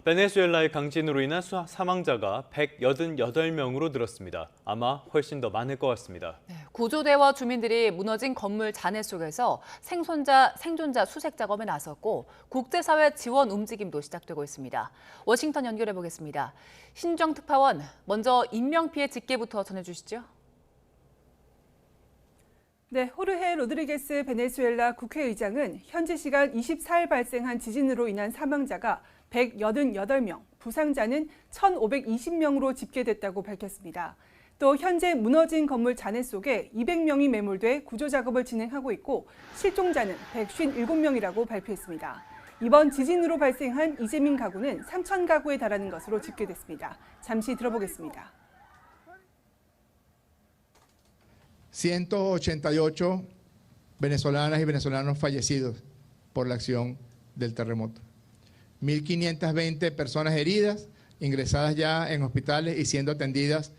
베네수엘라의 강진으로 인한 사망자가 188명으로 늘었습니다. 아마 훨씬 더 많을 것 같습니다. 구조대와 주민들이 무너진 건물 잔해 속에서 생존자 수색 작업에 나섰고 국제사회 지원 움직임도 시작되고 있습니다. 워싱턴 연결해 보겠습니다. 신정 특파원, 먼저 인명피해 집계부터 전해주시죠. 네, 호르헤 로드리게스 베네수엘라 국회의장은 현지 시간 24일 발생한 지진으로 인한 사망자가 188명, 부상자는 1,520명으로 집계됐다고 밝혔습니다. 또 현재 무너진 건물 잔해 속에 200명이 매몰돼 구조 작업을 진행하고 있고 실종자는 157명이라고 발표했습니다. 이번 지진으로 발생한 이재민 가구는 3,000가구에 달하는 것으로 집계됐습니다. 잠시 들어보겠습니다. 188 venezolanas y venezolanos fallecidos por la acción del terremoto. 1.520 personas heridas, ingresadas ya en hospitales y siendo atendidas.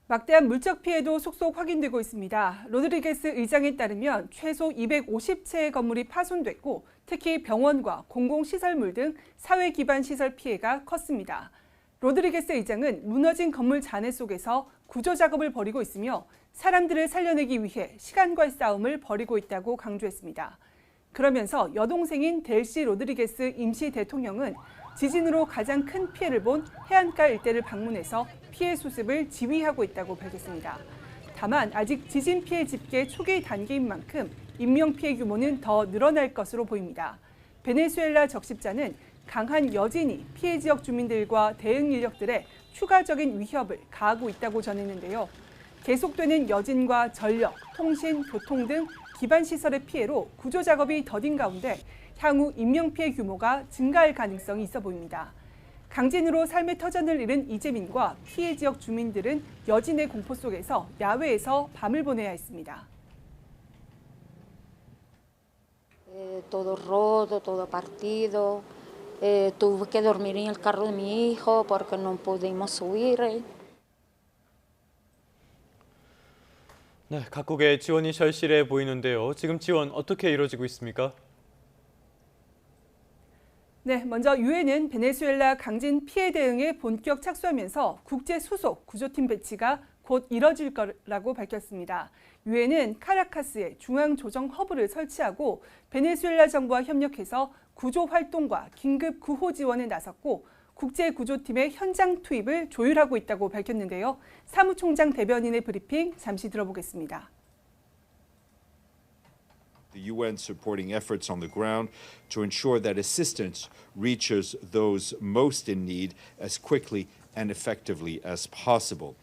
막대한 물적 피해도 속속 확인되고 있습니다. 로드리게스 의장에 따르면 최소 250채의 건물이 파손됐고 특히 병원과 공공시설물 등 사회 기반 시설 피해가 컸습니다. 로드리게스 의장은 무너진 건물 잔해 속에서 구조 작업을 벌이고 있으며 사람들을 살려내기 위해 시간과의 싸움을 벌이고 있다고 강조했습니다. 그러면서 여동생인 델시 로드리게스 임시 대통령은 지진으로 가장 큰 피해를 본 해안가 일대를 방문해서 피해 수습을 지휘하고 있다고 밝혔습니다. 다만 아직 지진 피해 집계 초기 단계인 만큼 인명피해 규모는 더 늘어날 것으로 보입니다. 베네수엘라 적십자는 강한 여진이 피해 지역 주민들과 대응 인력들의 추가적인 위협을 가하고 있다고 전했는데요. 계속되는 여진과 전력, 통신, 교통 등 기반 시설의 피해로 구조 작업이 더딘 가운데 향후 인명피해 규모가 증가할 가능성이 있어 보입니다. 강진으로 삶의 터전을 잃은 이재민과 피해 지역 주민들은 여진의 공포 속에서 야외에서 밤을 보내야 했습니다. Todo roto, todo partido. Tuve que dormir en el carro de mi hijo porque no pudimos subir. 네, 각국의 지원이 절실해 보이는데요. 지금 지원 어떻게 이루어지고 있습니까? 네, 먼저 유엔은 베네수엘라 강진 피해 대응에 본격 착수하면서 국제 수속 구조팀 배치가 곧 이뤄질 거라고 밝혔습니다. 유엔은 카라카스에 중앙 조정 허브를 설치하고 베네수엘라 정부와 협력해서 구조 활동과 긴급 구호 지원에 나섰고 국제 구조팀의 현장 투입을 조율하고 있다고 밝혔는데요. 사무총장 대변인의 브리핑 잠시 들어보겠습니다. The UN supporting efforts on the ground to ensure that assistance reaches those most in need as quickly and effectively as possible.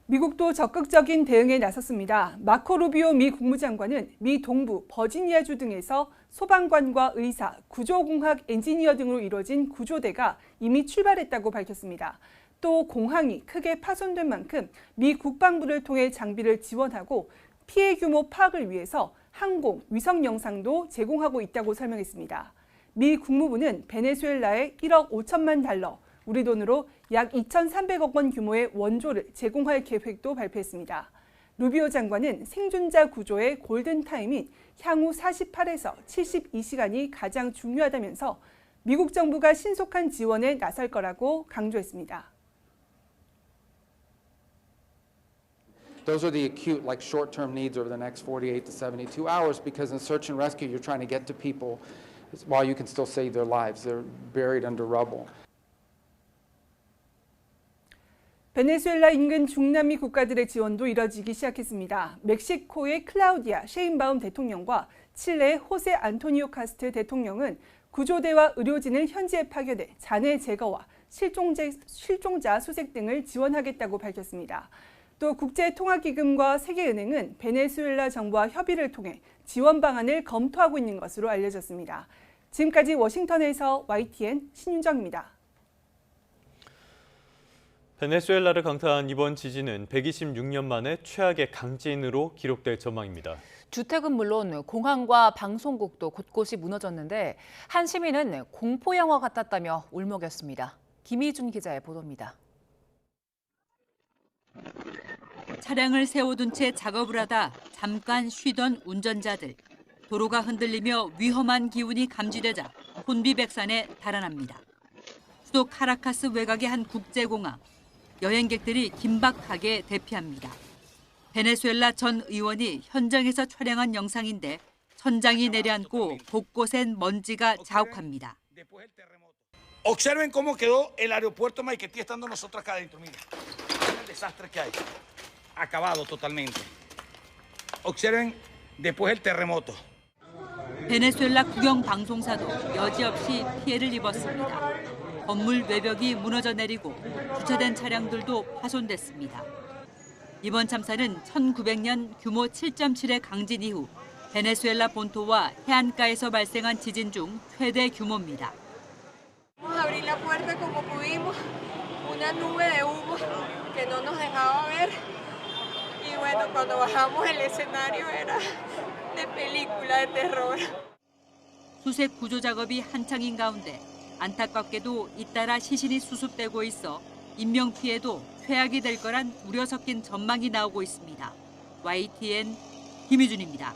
미국도 적극적인 대응에 나섰습니다. 마코 루비오 미 국무장관은 미 동부 버지니아주 등에서 소방관과 의사, 구조공학 엔지니어 등으로 이루어진 구조대가 이미 출발했다고 밝혔습니다. 또 공항이 크게 파손된 만큼 미 국방부를 통해 장비를 지원하고 피해 규모 파악을 위해서 항공, 위성 영상도 제공하고 있다고 설명했습니다. 미 국무부는 베네수엘라에 1억 5천만 달러, 우리 돈으로 약 2,300억 원 규모의 원조를 제공할 계획도 발표했습니다. 루비오 장관은 생존자 구조의 골든타임인 향후 48에서 72시간이 가장 중요하다면서 미국 정부가 신속한 지원에 나설 거라고 강조했습니다. Those are the acute, like short-term needs over the next 48 to 72 hours because in search and rescue, you're trying to get to people while you can still save their lives. They're buried under rubble. 베네수엘라 인근 중남미 국가들의 지원도 이뤄지기 시작했습니다. 멕시코의 클라우디아 셰인바움 대통령과 칠레의 호세 안토니오 카스트 대통령은 구조대와 의료진을 현지에 파견해 잔해 제거와 실종자 수색 등을 지원하겠다고 밝혔습니다. 또 국제통화기금과 세계은행은 베네수엘라 정부와 협의를 통해 지원 방안을 검토하고 있는 것으로 알려졌습니다. 지금까지 워싱턴에서 YTN 신윤정입니다. 베네수엘라를 강타한 이번 지진은 126년 만에 최악의 강진으로 기록될 전망입니다. 주택은 물론 공항과 방송국도 곳곳이 무너졌는데 한 시민은 공포 영화 같았다며 울먹였습니다. 김희준 기자의 보도입니다. 차량을 세워둔 채 작업을 하다 잠깐 쉬던 운전자들. 도로가 흔들리며 위험한 기운이 감지되자 혼비백산에 달아납니다. 수도 카라카스 외곽의 한 국제공항. 여행객들이 긴박하게 대피합니다. 베네수엘라 전 의원이 현장에서 촬영한 영상인데 천장이 내려앉고 곳곳엔 먼지가 자욱합니다. Observen cómo quedó el aeropuerto Maiquetía estando nosotros acá adentro. Mira, el desastre que hay. Acabado totalmente. Observen después el terremoto. 베네수엘라 국영 방송사도 여지없이 피해를 입었습니다. 건물 외벽이 무너져 내리고 주차된 차량들도 파손됐습니다. 이번 참사는 1900년 규모 7.7의 강진 이후 베네수엘라 본토와 해안가에서 발생한 지진 중 최대 규모입니다. Abrir la puerta como pudimos, una nube de humo que no nos dejaba ver. Y bueno, cuando bajamos el escenario era de película de terror. 수색 구조 작업이 한창인 가운데 안타깝게도 잇따라 시신이 수습되고 있어 인명 피해도 최악이 될 거란 우려 섞인 전망이 나오고 있습니다. YTN 김희준입니다.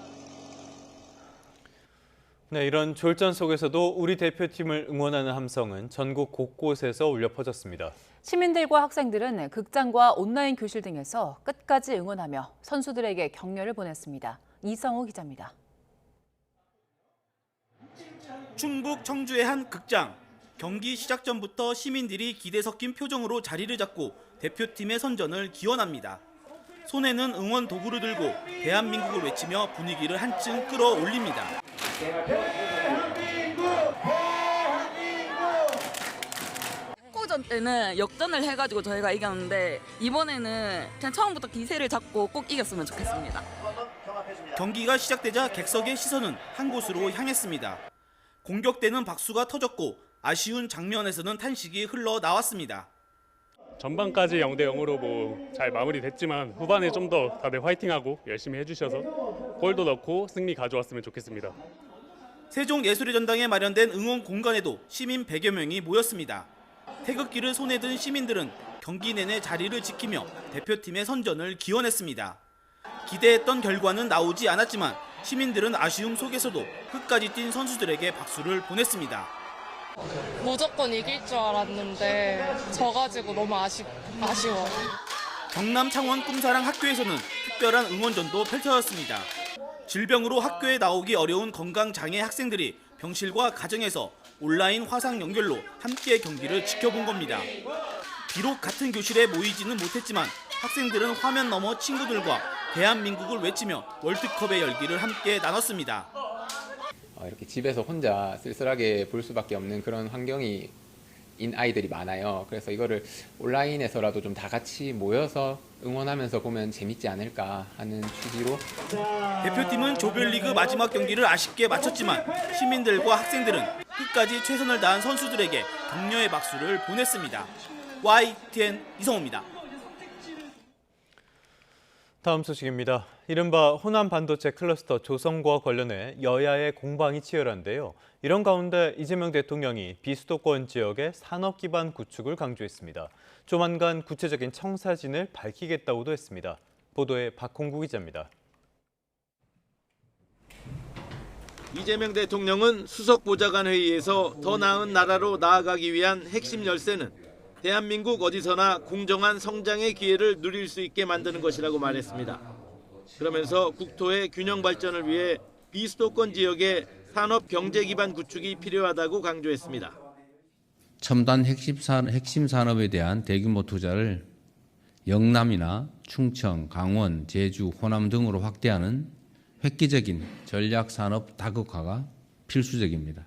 네, 이런 졸전 속에서도 우리 대표팀을 응원하는 함성은 전국 곳곳에서 울려 퍼졌습니다. 시민들과 학생들은 극장과 온라인 교실 등에서 끝까지 응원하며 선수들에게 격려를 보냈습니다. 이성호 기자입니다. 충북 청주의 한 극장. 경기 시작 전부터 시민들이 기대 섞인 표정으로 자리를 잡고 대표팀의 선전을 기원합니다. 손에는 응원 도구를 들고 대한민국을 외치며 분위기를 한층 끌어올립니다. 축구전 때는 역전을 해가지고 저희가 이겼는데 이번에는 그냥 처음부터 기세를 잡고 꼭 이겼으면 좋겠습니다. 경기가 시작되자 객석의 시선은 한 곳으로 향했습니다. 공격되는 박수가 터졌고 아쉬운 장면에서는 탄식이 흘러나왔습니다. 전반까지 0대 0으로 잘 마무리됐지만 후반에 좀 더 다들 화이팅하고 열심히 해주셔서 골도 넣고 승리 가져왔으면 좋겠습니다. 세종예술의 전당에 마련된 응원 공간에도 시민 100여 명이 모였습니다. 태극기를 손에 든 시민들은 경기 내내 자리를 지키며 대표팀의 선전을 기원했습니다. 기대했던 결과는 나오지 않았지만 시민들은 아쉬움 속에서도 끝까지 뛴 선수들에게 박수를 보냈습니다. 무조건 이길 줄 알았는데 져가지고 너무 아쉬워. 경남 창원 꿈사랑 학교에서는 특별한 응원전도 펼쳐졌습니다. 질병으로 학교에 나오기 어려운 건강장애 학생들이 병실과 가정에서 온라인 화상 연결로 함께 경기를 지켜본 겁니다. 비록 같은 교실에 모이지는 못했지만 학생들은 화면 너머 친구들과 대한민국을 외치며 월드컵의 열기를 함께 나눴습니다. 이렇게 집에서 혼자 쓸쓸하게 볼 수밖에 없는 그런 환경인 아이들이 많아요. 그래서 이거를 온라인에서라도 좀 다 같이 모여서 응원하면서 보면 재밌지 않을까 하는 취지로. 대표팀은 조별리그 마지막 경기를 아쉽게 마쳤지만 시민들과 학생들은 끝까지 최선을 다한 선수들에게 격려의 박수를 보냈습니다. YTN 이성호입니다. 다음 소식입니다. 이른바 호남 반도체 클러스터 조성과 관련해 여야의 공방이 치열한데요. 이런 가운데 이재명 대통령이 비수도권 지역의 산업 기반 구축을 강조했습니다. 조만간 구체적인 청사진을 밝히겠다고도 했습니다. 보도에 박홍구 기자입니다. 이재명 대통령은 수석 보좌관 회의에서 더 나은 나라로 나아가기 위한 핵심 열쇠는 대한민국 어디서나 공정한 성장의 기회를 누릴 수 있게 만드는 것이라고 말했습니다. 그러면서 국토의 균형 발전을 위해 비수도권 지역의 산업 경제 기반 구축이 필요하다고 강조했습니다. 첨단 핵심 산업에 대한 대규모 투자를 영남이나 충청, 강원, 제주, 호남 등으로 확대하는 획기적인 전략 산업 다극화가 필수적입니다.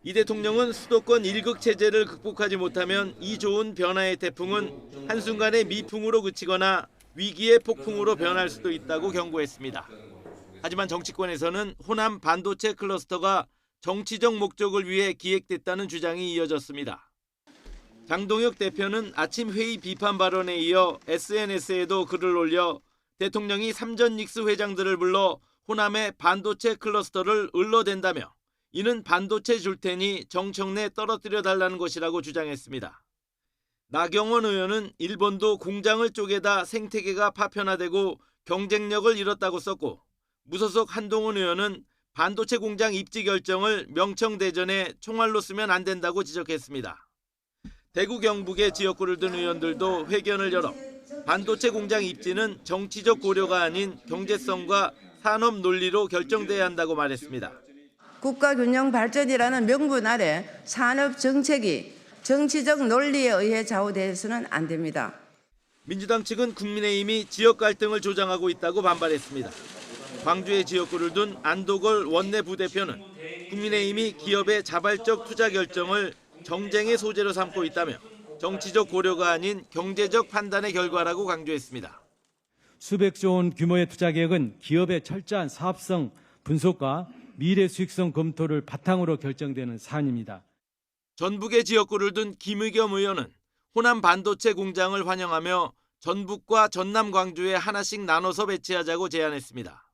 이 대통령은 수도권 일극 체제를 극복하지 못하면 이 좋은 변화의 태풍은 한순간에 미풍으로 그치거나 위기의 폭풍으로 변할 수도 있다고 경고했습니다. 하지만 정치권에서는 호남 반도체 클러스터가 정치적 목적을 위해 기획됐다는 주장이 이어졌습니다. 장동혁 대표는 아침 회의 비판 발언에 이어 SNS에도 글을 올려 대통령이 삼전 닉스 회장들을 불러 호남의 반도체 클러스터를 을러댄다며 이는 반도체 줄 테니 정청래 떨어뜨려 달라는 것이라고 주장했습니다. 나경원 의원은 일본도 공장을 쪼개다 생태계가 파편화되고 경쟁력을 잃었다고 썼고 무소속 한동훈 의원은 반도체 공장 입지 결정을 명청대전에 총알로 쓰면 안 된다고 지적했습니다. 대구 경북의 지역구를 든 의원들도 회견을 열어 반도체 공장 입지는 정치적 고려가 아닌 경제성과 산업 논리로 결정돼야 한다고 말했습니다. 국가균형 발전이라는 명분 아래 산업 정책이 정치적 논리에 의해 좌우되어서는 안 됩니다. 민주당 측은 국민의힘이 지역 갈등을 조장하고 있다고 반발했습니다. 광주의 지역구를 둔 안도걸 원내 부대표는 국민의힘이 기업의 자발적 투자 결정을 정쟁의 소재로 삼고 있다며 정치적 고려가 아닌 경제적 판단의 결과라고 강조했습니다. 수백조 원 규모의 투자 계획은 기업의 철저한 사업성 분석과 미래 수익성 검토를 바탕으로 결정되는 사안입니다. 전북의 지역구를 둔 김의겸 의원은 호남 반도체 공장을 환영하며 전북과 전남 광주에 하나씩 나눠서 배치하자고 제안했습니다.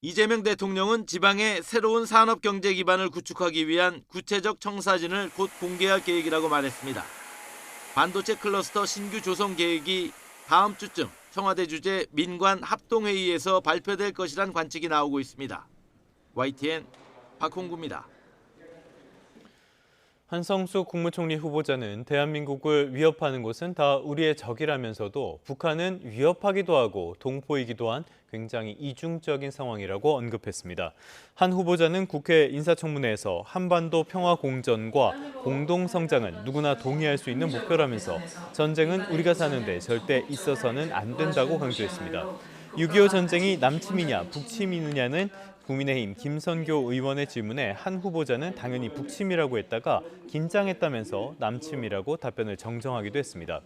이재명 대통령은 지방의 새로운 산업 경제 기반을 구축하기 위한 구체적 청사진을 곧 공개할 계획이라고 말했습니다. 반도체 클러스터 신규 조성 계획이 다음 주쯤 청와대 주재 민관 합동회의에서 발표될 것이란 관측이 나오고 있습니다. YTN 박홍구입니다. 한성수 국무총리 후보자는 대한민국을 위협하는 곳은 다 우리의 적이라면서도 북한은 위협하기도 하고 동포이기도 한 굉장히 이중적인 상황이라고 언급했습니다. 한 후보자는 국회 인사청문회에서 한반도 평화 공전과 공동 성장은 누구나 동의할 수 있는 목표라면서 전쟁은 우리가 사는데 절대 있어서는 안 된다고 강조했습니다. 6.25 전쟁이 남침이냐 북침이느냐는 국민의힘 김선교 의원의 질문에 한 후보자는 당연히 북침이라고 했다가 긴장했다면서 남침이라고 답변을 정정하기도 했습니다.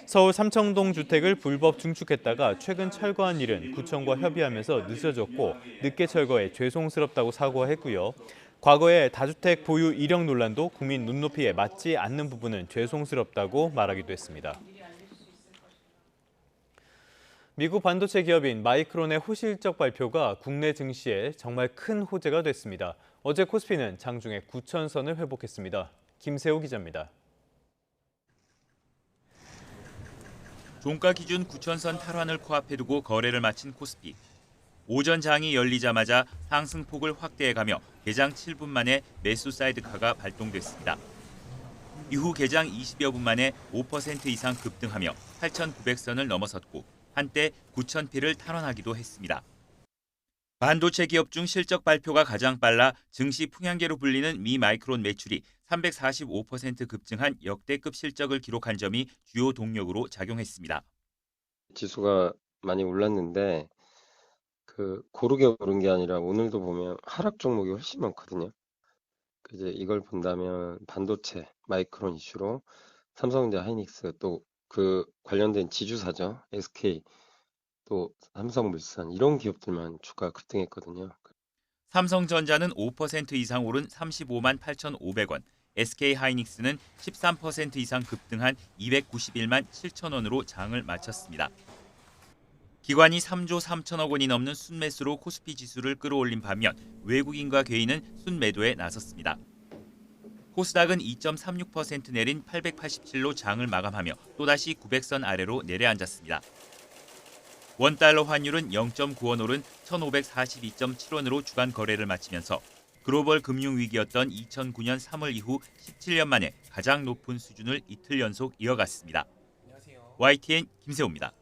서울 삼청동 주택을 불법 중축했다가 최근 철거한 일은 구청과 협의하면서 늦어졌고 늦게 철거해 죄송스럽다고 사과했고요. 과거의 다주택 보유 이력 논란도 국민 눈높이에 맞지 않는 부분은 죄송스럽다고 말하기도 했습니다. 미국 반도체 기업인 마이크론의 호실적 발표가 국내 증시에 정말 큰 호재가 됐습니다. 어제 코스피는 장중에 9,000선을 회복했습니다. 김세호 기자입니다. 종가 기준 9,000선 탈환을 코앞에 두고 거래를 마친 코스피. 오전 장이 열리자마자 상승폭을 확대해가며 개장 7분 만에 매수 사이드카가 발동됐습니다. 이후 개장 20여 분 만에 5% 이상 급등하며 8,900선을 넘어섰고 한때 9,000피를 탈환하기도 했습니다. 반도체 기업 중 실적 발표가 가장 빨라 증시 풍향계로 불리는 미 마이크론 매출이 345% 급증한 역대급 실적을 기록한 점이 주요 동력으로 작용했습니다. 지수가 많이 올랐는데 고르게 오른 게 아니라 오늘도 보면 하락 종목이 훨씬 많거든요. 이제 이걸 본다면 반도체, 마이크론 이슈로 삼성전자, 하이닉스 또 그 관련된 지주사죠. SK, 또 삼성물산 이런 기업들만 주가 급등했거든요. 삼성전자는 5% 이상 오른 35만 8,500원, SK하이닉스는 13% 이상 급등한 291만 7천 원으로 장을 마쳤습니다. 기관이 3조 3천억 원이 넘는 순매수로 코스피 지수를 끌어올린 반면 외국인과 개인은 순매도에 나섰습니다. 코스닥은 2.36% 내린 887로 장을 마감하며 또다시 900선 아래로 내려앉았습니다. 원달러 환율은 0.9원 오른 1,542.7원으로 주간 거래를 마치면서 글로벌 금융위기였던 2009년 3월 이후 17년 만에 가장 높은 수준을 이틀 연속 이어갔습니다. YTN 김세호입니다.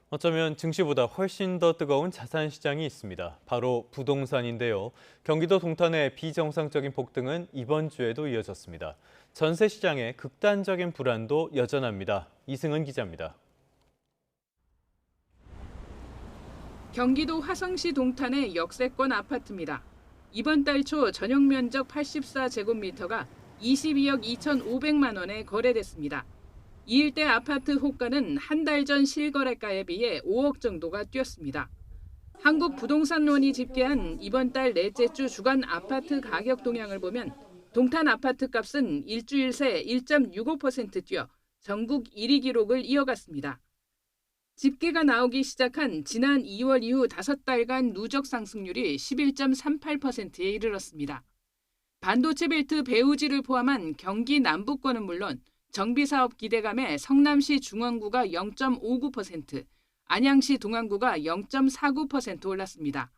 어쩌면 증시보다 훨씬 더 뜨거운 자산 시장이 있습니다. 바로 부동산인데요. 경기도 동탄의 비정상적인 폭등은 이번 주에도 이어졌습니다. 전세 시장의 극단적인 불안도 여전합니다. 이승은 기자입니다. 경기도 화성시 동탄의 역세권 아파트입니다. 이번 달 초 전용 면적 84제곱미터가 22억 2,500만 원에 거래됐습니다. 이 일대 아파트 호가는 한 달 전 실거래가에 비해 5억 정도가 뛰었습니다. 한국부동산론이 집계한 이번 달 넷째 주 주간 아파트 가격 동향을 보면 동탄 아파트 값은 일주일 새 1.65% 뛰어 전국 1위 기록을 이어갔습니다. 집계가 나오기 시작한 지난 2월 이후 5달간 누적 상승률이 11.38%에 이르렀습니다. 반도체 벨트 배우지를 포함한 경기 남부권은 물론 정비사업 기대감에 성남시 중원구가 0.59%, 안양시 동안구가 0.49% 올랐습니다.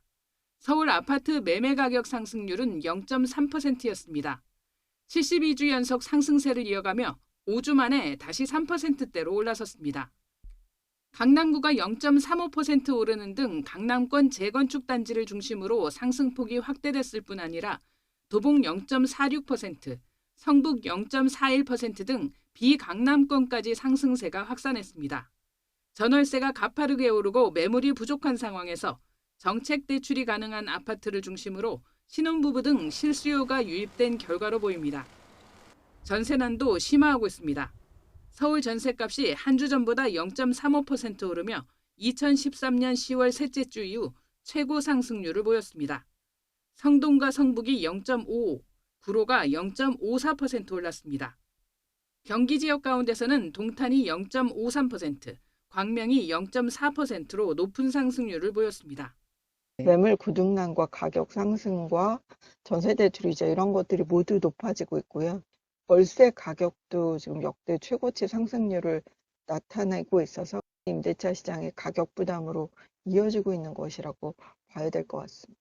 서울 아파트 매매 가격 상승률은 0.3%였습니다. 72주 연속 상승세를 이어가며 5주 만에 다시 3%대로 올라섰습니다. 강남구가 0.35% 오르는 등 강남권 재건축 단지를 중심으로 상승폭이 확대됐을 뿐 아니라 도봉 0.46%, 성북 0.41% 등 비강남권까지 상승세가 확산했습니다. 전월세가 가파르게 오르고 매물이 부족한 상황에서 정책 대출이 가능한 아파트를 중심으로 신혼부부 등 실수요가 유입된 결과로 보입니다. 전세난도 심화하고 있습니다. 서울 전셋값이 한 주 전보다 0.35% 오르며 2013년 10월 셋째 주 이후 최고 상승률을 보였습니다. 성동과 성북이 0.55, 구로가 0.54% 올랐습니다. 경기 지역 가운데서는 동탄이 0.53%, 광명이 0.4%로 높은 상승률을 보였습니다. 매물 고등난과 가격 상승과 전세 대출 이자 이런 것들이 모두 높아지고 있고요. 월세 가격도 지금 역대 최고치 상승률을 나타내고 있어서 임대차 시장의 가격 부담으로 이어지고 있는 것이라고 봐야 될 것 같습니다.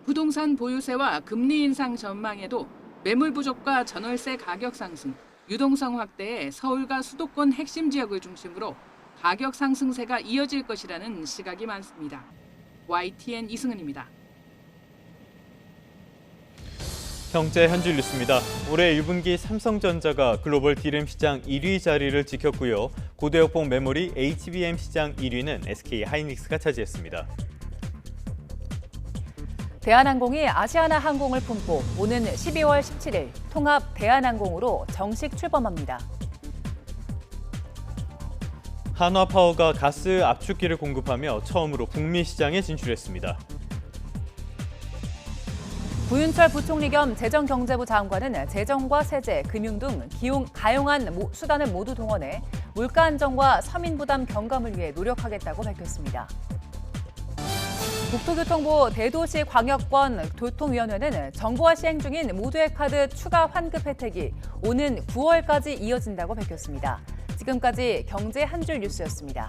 부동산 보유세와 금리 인상 전망에도 매물 부족과 전월세 가격 상승, 유동성 확대에 서울과 수도권 핵심 지역을 중심으로 가격 상승세가 이어질 것이라는 시각이 많습니다. YTN 이승은입니다. 경제 한 줄 뉴스입니다. 올해 1분기 삼성전자가 글로벌 디램 시장 1위 자리를 지켰고요. 고대역폭 메모리 HBM 시장 1위는 SK 하이닉스가 차지했습니다. 대한항공이 아시아나항공을 품고 오는 12월 17일 통합 대한항공으로 정식 출범합니다. 한화파워가 가스 압축기를 공급하며 처음으로 북미 시장에 진출했습니다. 부윤철 부총리 겸 재정경제부 장관은 재정과 세제, 금융 등 가용한 수단을 모두 동원해 물가 안정과 서민 부담 경감을 위해 노력하겠다고 밝혔습니다. 국토교통부 대도시광역권 교통위원회는 정부가 시행 중인 모두의 카드 추가 환급 혜택이 오는 9월까지 이어진다고 밝혔습니다. 지금까지 경제 한 줄 뉴스였습니다.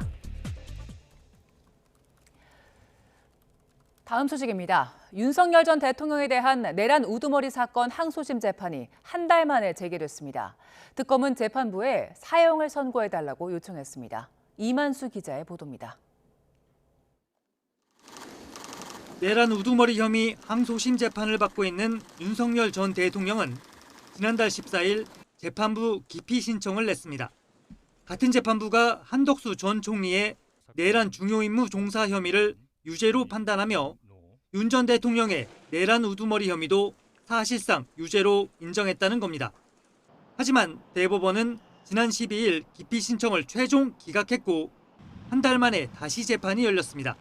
다음 소식입니다. 윤석열 전 대통령에 대한 내란 우두머리 사건 항소심 재판이 한 달 만에 재개됐습니다. 특검은 재판부에 사형을 선고해달라고 요청했습니다. 이만수 기자의 보도입니다. 내란 우두머리 혐의 항소심 재판을 받고 있는 윤석열 전 대통령은 지난달 14일 재판부 기피 신청을 냈습니다. 같은 재판부가 한덕수 전 총리의 내란 중요 임무 종사 혐의를 유죄로 판단하며 윤 전 대통령의 내란 우두머리 혐의도 사실상 유죄로 인정했다는 겁니다. 하지만 대법원은 지난 12일 기피 신청을 최종 기각했고 한 달 만에 다시 재판이 열렸습니다.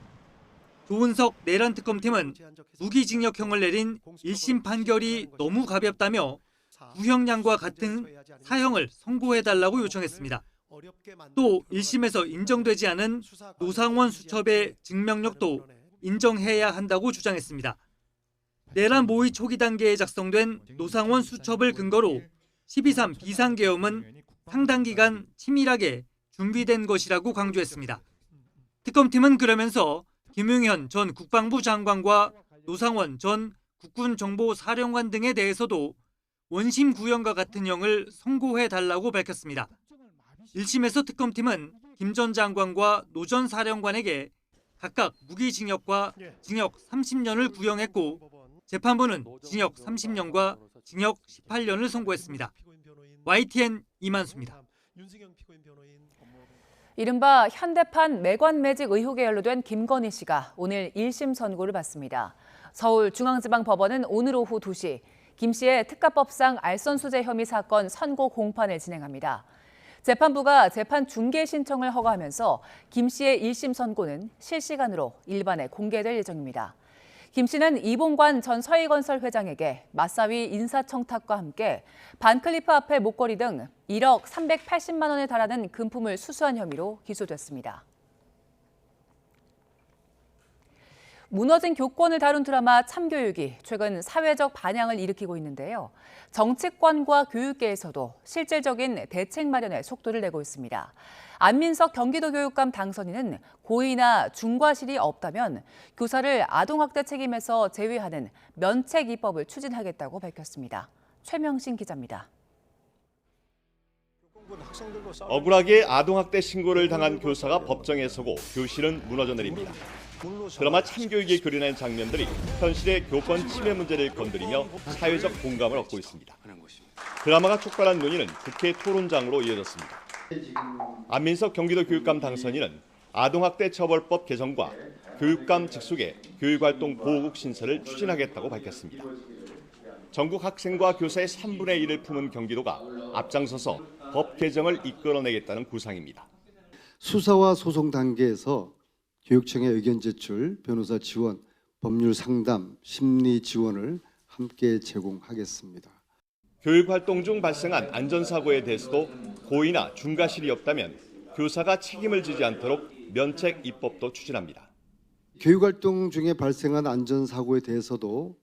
조은석 내란 특검팀은 무기징역형을 내린 1심 판결이 너무 가볍다며 구형량과 같은 사형을 선고해달라고 요청했습니다. 또 1심에서 인정되지 않은 노상원 수첩의 증명력도 인정해야 한다고 주장했습니다. 내란 모의 초기 단계에 작성된 노상원 수첩을 근거로 12.3 비상계엄은 상당 기간 치밀하게 준비된 것이라고 강조했습니다. 특검팀은 그러면서 김용현 전 국방부 장관과 노상원 전 국군정보사령관 등에 대해서도 원심 구형과 같은 형을 선고해달라고 밝혔습니다. 1심에서 특검팀은 김 전 장관과 노 전 사령관에게 각각 무기징역과 징역 30년을 구형했고 재판부는 징역 30년과 징역 18년을 선고했습니다. YTN 이만수입니다. 이른바 현대판 매관 매직 의혹에 연루된 김건희 씨가 오늘 1심 선고를 받습니다. 서울중앙지방법원은 오늘 오후 2시 김 씨의 특가법상 알선수재 혐의 사건 선고 공판을 진행합니다. 재판부가 재판 중개 신청을 허가하면서 김 씨의 1심 선고는 실시간으로 일반에 공개될 예정입니다. 김 씨는 이봉관 전 서희건설 회장에게 맞사위 인사청탁과 함께 반클리프 앞에 목걸이 등 1억 380만 원에 달하는 금품을 수수한 혐의로 기소됐습니다. 무너진 교권을 다룬 드라마 참교육이 최근 사회적 반향을 일으키고 있는데요. 정치권과 교육계에서도 실질적인 대책 마련에 속도를 내고 있습니다. 안민석 경기도교육감 당선인은 고의나 중과실이 없다면 교사를 아동학대 책임에서 제외하는 면책 입법을 추진하겠다고 밝혔습니다. 최명신 기자입니다. 억울하게 아동학대 신고를 당한 교사가 법정에 서고 교실은 무너져 내립니다. 드라마 참교육이 그려낸 장면들이 현실의 교권 침해 문제를 건드리며 사회적 공감을 얻고 있습니다. 드라마가 촉발한 논의는 국회 토론장으로 이어졌습니다. 안민석 경기도 교육감 당선인은 아동학대 처벌법 개정과 교육감 직속의 교육활동 보호국 신설을 추진하겠다고 밝혔습니다. 전국 학생과 교사의 3분의 1을 품은 경기도가 앞장서서 법 개정을 이끌어내겠다는 구상입니다. 수사와 소송 단계에서 교육청의 의견 제출, 변호사 지원, 법률 상담, 심리 지원을 함께 제공하겠습니다. 교육활동 중 발생한 안전사고에 대해서도 고의나 중과실이 없다면 교사가 책임을 지지 않도록 면책 입법도 추진합니다. 교육활동 중에 발생한 안전사고에 대해서도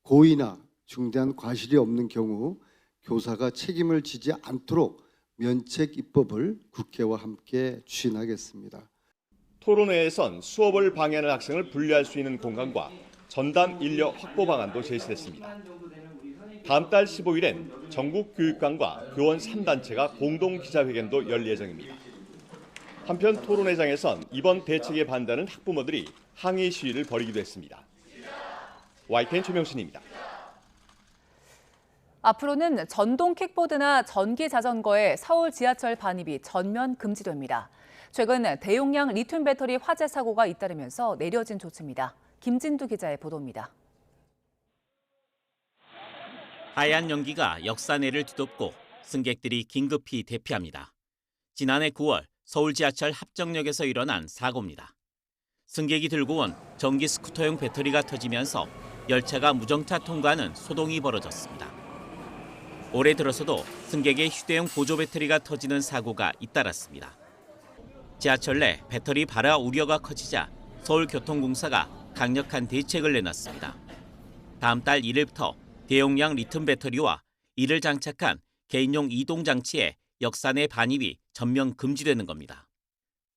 고의나 중대한 과실이 없는 경우 교사가 책임을 지지 않도록 면책 입법을 국회와 함께 추진하겠습니다. 토론회에선 수업을 방해하는 학생을 분리할 수 있는 공간과 전담 인력 확보 방안도 제시됐습니다. 다음 달 15일엔 전국 교육감과 교원 3단체가 공동 기자회견도 열 예정입니다. 한편 토론회장에선 이번 대책에 반대하는 학부모들이 항의 시위를 벌이기도 했습니다. YTN 최명신입니다. 앞으로는 전동 킥보드나 전기 자전거의 서울 지하철 반입이 전면 금지됩니다. 최근 대용량 리튬 배터리 화재 사고가 잇따르면서 내려진 조치입니다. 김진두 기자의 보도입니다. 하얀 연기가 역사내를 뒤덮고 승객들이 긴급히 대피합니다. 지난해 9월 서울 지하철 합정역에서 일어난 사고입니다. 승객이 들고 온 전기 스쿠터용 배터리가 터지면서 열차가 무정차 통과하는 소동이 벌어졌습니다. 올해 들어서도 승객의 휴대용 보조 배터리가 터지는 사고가 잇따랐습니다. 지하철 내 배터리 발화 우려가 커지자 서울교통공사가 강력한 대책을 내놨습니다. 다음 달 1일부터 대용량 리튬 배터리와 이를 장착한 개인용 이동장치의 역사 내 반입이 전면 금지되는 겁니다.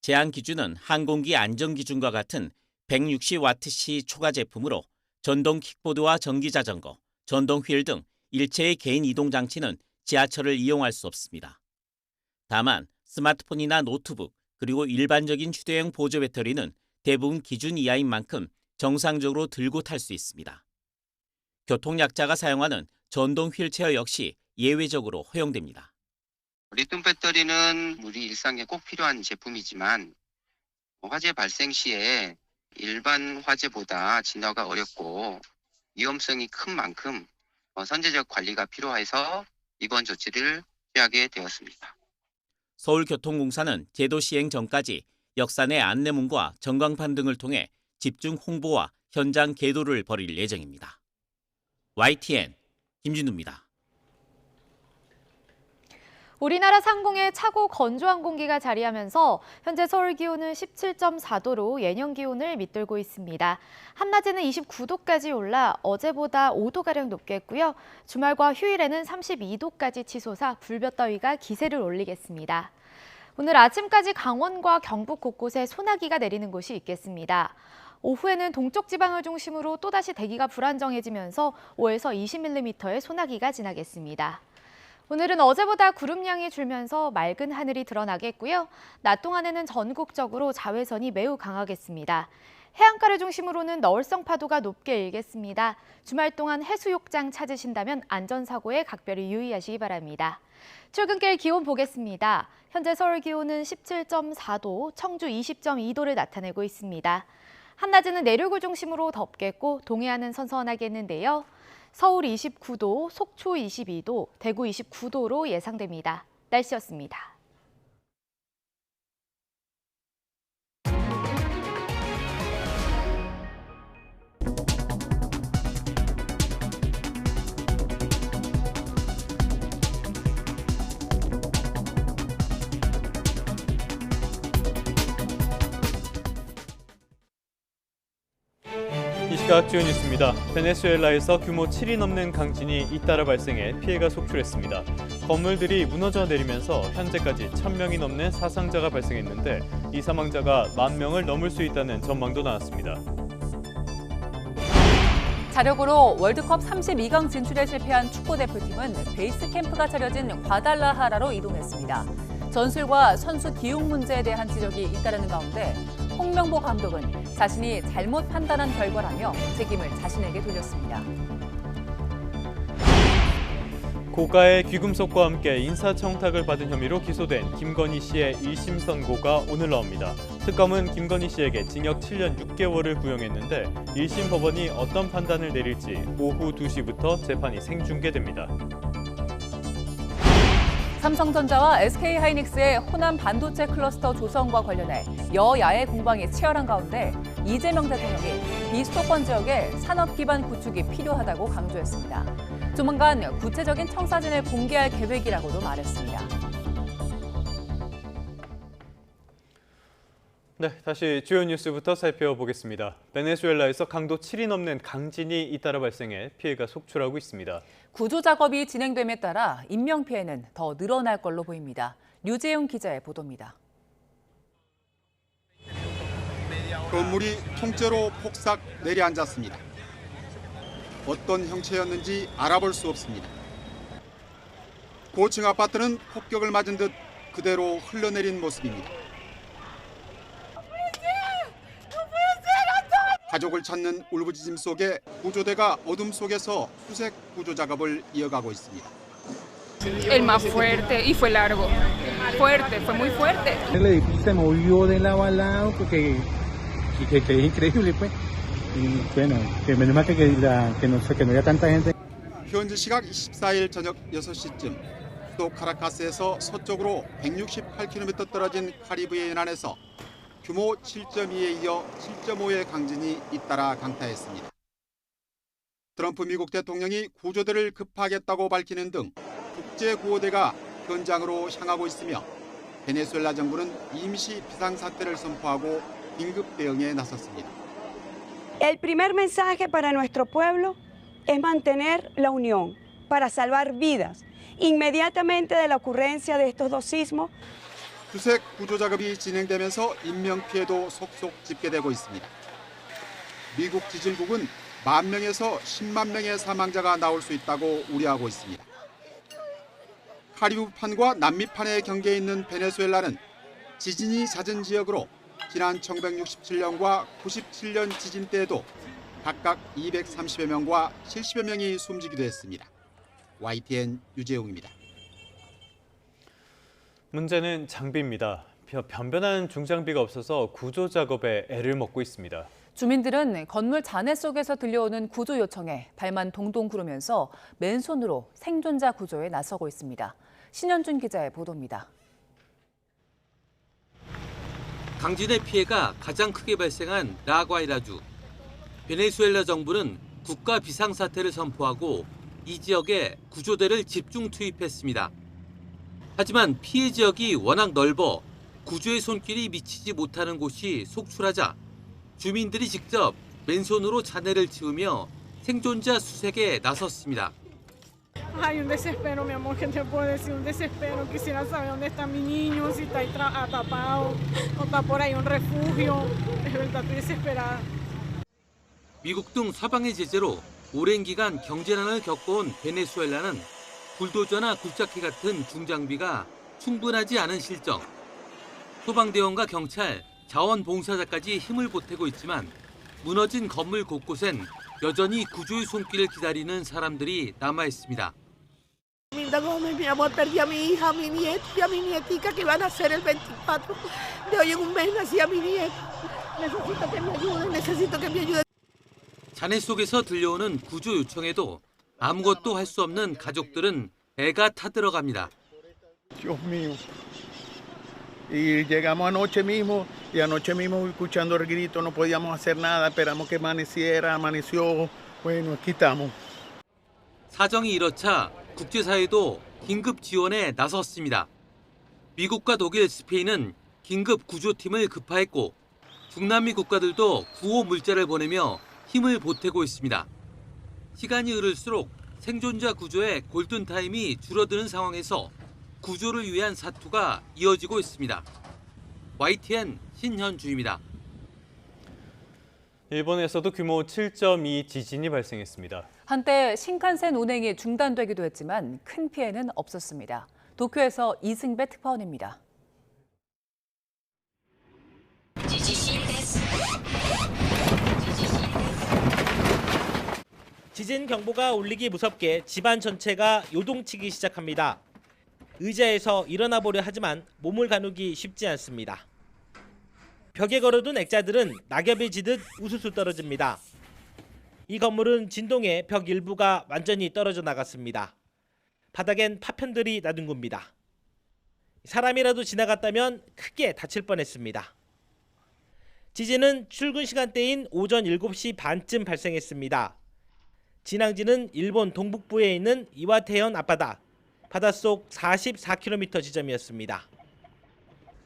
제한 기준은 항공기 안전기준과 같은 160와트시 초과 제품으로 전동 킥보드와 전기 자전거, 전동 휠 등 일체의 개인 이동장치는 지하철을 이용할 수 없습니다. 다만 스마트폰이나 노트북, 그리고 일반적인 휴대용 보조 배터리는 대부분 기준 이하인 만큼 정상적으로 들고 탈 수 있습니다. 교통약자가 사용하는 전동 휠체어 역시 예외적으로 허용됩니다. 리튬 배터리는 우리 일상에 꼭 필요한 제품이지만 화재 발생 시에 일반 화재보다 진화가 어렵고 위험성이 큰 만큼 선제적 관리가 필요해서 이번 조치를 취하게 되었습니다. 서울교통공사는 제도 시행 전까지 역사 내 안내문과 전광판 등을 통해 집중 홍보와 현장 계도를 벌일 예정입니다. YTN 김진우입니다. 우리나라 상공에 차고 건조한 공기가 자리하면서 현재 서울 기온은 17.4도로 예년 기온을 밑돌고 있습니다. 한낮에는 29도까지 올라 어제보다 5도가량 높게 했고요. 주말과 휴일에는 32도까지 치솟아 불볕더위가 기세를 올리겠습니다. 오늘 아침까지 강원과 경북 곳곳에 소나기가 내리는 곳이 있겠습니다. 오후에는 동쪽 지방을 중심으로 또다시 대기가 불안정해지면서 5에서 20mm의 소나기가 지나겠습니다. 오늘은 어제보다 구름량이 줄면서 맑은 하늘이 드러나겠고요. 낮 동안에는 전국적으로 자외선이 매우 강하겠습니다. 해안가를 중심으로는 너울성 파도가 높게 일겠습니다. 주말 동안 해수욕장 찾으신다면 안전사고에 각별히 유의하시기 바랍니다. 출근길 기온 보겠습니다. 현재 서울 기온은 17.4도, 청주 20.2도를 나타내고 있습니다. 한낮에는 내륙을 중심으로 덥겠고 동해안은 선선하겠는데요. 서울 29도, 속초 22도, 대구 29도로 예상됩니다. 날씨였습니다. 이 시각 주요 뉴스입니다. 베네수엘라에서 규모 7이 넘는 강진이 잇따라 발생해 피해가 속출했습니다. 건물들이 무너져 내리면서 현재까지 1,000명이 넘는 사상자가 발생했는데 이 사망자가 10,000명을 넘을 수 있다는 전망도 나왔습니다. 자력으로 월드컵 32강 진출에 실패한 축구대표팀은 베이스 캠프가 차려진 과달라하라로 이동했습니다. 전술과 선수 기용 문제에 대한 지적이 잇따르는 가운데 홍명보 감독은 자신이 잘못 판단한 결과라며 책임을 자신에게 돌렸습니다. 고가의 귀금속과 함께 인사청탁을 받은 혐의로 기소된 김건희 씨의 1심 선고가 오늘 나옵니다. 특검은 김건희 씨에게 징역 7년 6개월을 구형했는데 1심 법원이 어떤 판단을 내릴지 오후 2시부터 재판이 생중계됩니다. 삼성전자와 SK하이닉스의 호남 반도체 클러스터 조성과 관련해 여야의 공방이 치열한 가운데 이재명 대통령이 비수도권 지역에 산업 기반 구축이 필요하다고 강조했습니다. 조만간 구체적인 청사진을 공개할 계획이라고도 말했습니다. 네, 다시 주요 뉴스부터 살펴보겠습니다. 베네수엘라에서 강도 7이 넘는 강진이 잇따라 발생해 피해가 속출하고 있습니다. 구조 작업이 진행됨에 따라 인명 피해는 더 늘어날 걸로 보입니다. 류재용 기자의 보도입니다. 건물이 통째로 폭삭 내려앉았습니다. 어떤 형체였는지 알아볼 수 없습니다. 고층 아파트는 폭격을 맞은 듯 그대로 흘러내린 모습입니다. 가족을 찾는 울부짖음 속에 구조대가 어둠 속에서 수색 구조 작업을 이어가고 있습니다. El más fuerte y fue largo, fuerte, fue muy fuerte. El edificio se movió de lado a lado porque es increíble pues. Y bueno, que menos mal que no había tanta gente. 현지 시각 24일 저녁 6시쯤 수도 카라카스에서 서쪽으로 168km 떨어진 카리브해안 안에서 규모 7.2에 이어 7.5의 강진이 잇따라 강타했습니다. 트럼프 미국 대통령이 구조대를 급파하겠다고 밝히는 등 국제구호대가 현장으로 향하고 있으며 베네수엘라 정부는 임시 비상사태를 선포하고 긴급 대응에 나섰습니다. El primer mensaje para nuestro pueblo es mantener la unión para salvar vidas. Inmediatamente de la ocurrencia de estos dos sismos, 수색 구조 작업이 진행되면서 인명 피해도 속속 집계되고 있습니다. 미국 지질국은 10,000명에서 10만 명의 사망자가 나올 수 있다고 우려하고 있습니다. 카리브판과 남미판의 경계에 있는 베네수엘라는 지진이 잦은 지역으로 지난 1967년과 97년 지진 때에도 각각 230여 명과 70여 명이 숨지기도 했습니다. YTN 유재용입니다. 문제는 장비입니다. 변변한 중장비가 없어서 구조 작업에 애를 먹고 있습니다. 주민들은 건물 잔해 속에서 들려오는 구조 요청에 발만 동동 구르면서 맨손으로 생존자 구조에 나서고 있습니다. 신현준 기자의 보도입니다. 강진의 피해가 가장 크게 발생한 라과이라주. 베네수엘라 정부는 국가 비상사태를 선포하고 이 지역에 구조대를 집중 투입했습니다. 하지만 피해 지역이 워낙 넓어 구조의 손길이 미치지 못하는 곳이 속출하자 주민들이 직접 맨손으로 잔해를 치우며 생존자 수색에 나섰습니다. Hay un desespero, mi amor, que te puedo decir, un desespero. Quisiera saber dónde está mi niño, si está atrapado, o está por ahí un refugio. De verdad, estoy desesperada. 미국 등 서방의 제재로 오랜 기간 경제난을 겪어온 베네수엘라는 불도저나 굴착기 같은 중장비가 충분하지 않은 실정. 소방대원과 경찰, 자원봉사자까지 힘을 보태고 있지만 무너진 건물 곳곳엔 여전히 구조의 손길을 기다리는 사람들이 남아 있습니다. Linda Gómez, mi amor, perdí a mi hija, a mi nieto y a mi nietica que van a ser el 24 de hoy en un mes nací a mi nieto. Necesito que me ayuden, necesito que me ayuden. 잔해 속에서 들려오는 구조 요청에도 아무것도 할 수 없는 가족들은 애가 타들어갑니다. Dios mío. Y llegamos anoche mismo escuchando el grito, no podíamos hacer nada, esperamos que amaneciera, amaneció, bueno, aquí estamos. 사정이 이렇자 국제사회도 긴급 지원에 나섰습니다. 미국과 독일, 스페인은 긴급 구조팀을 급파했고 중남미 국가들도 구호 물자를 보내며 힘을 보태고 있습니다. 시간이 흐를수록 생존자 구조의 골든타임이 줄어드는 상황에서 구조를 위한 사투가 이어지고 있습니다. YTN 신현주입니다. 일본에서도 규모 7.2 지진이 발생했습니다. 한때 신칸센 운행이 중단되기도 했지만 큰 피해는 없었습니다. 도쿄에서 이승배 특파원입니다. 지진 경보가 울리기 무섭게 집안 전체가 요동치기 시작합니다. 의자에서 일어나 보려 하지만 몸을 가누기 쉽지 않습니다. 벽에 걸어둔 액자들은 낙엽이 지듯 우수수 떨어집니다. 이 건물은 진동에 벽 일부가 완전히 떨어져 나갔습니다. 바닥엔 파편들이 나뒹굽니다. 사람이라도 지나갔다면 크게 다칠 뻔했습니다. 지진은 출근 시간대인 오전 7시 반쯤 발생했습니다. 진앙지는 일본 동북부에 있는 이와테현 앞바다, 바닷속 44km 지점이었습니다.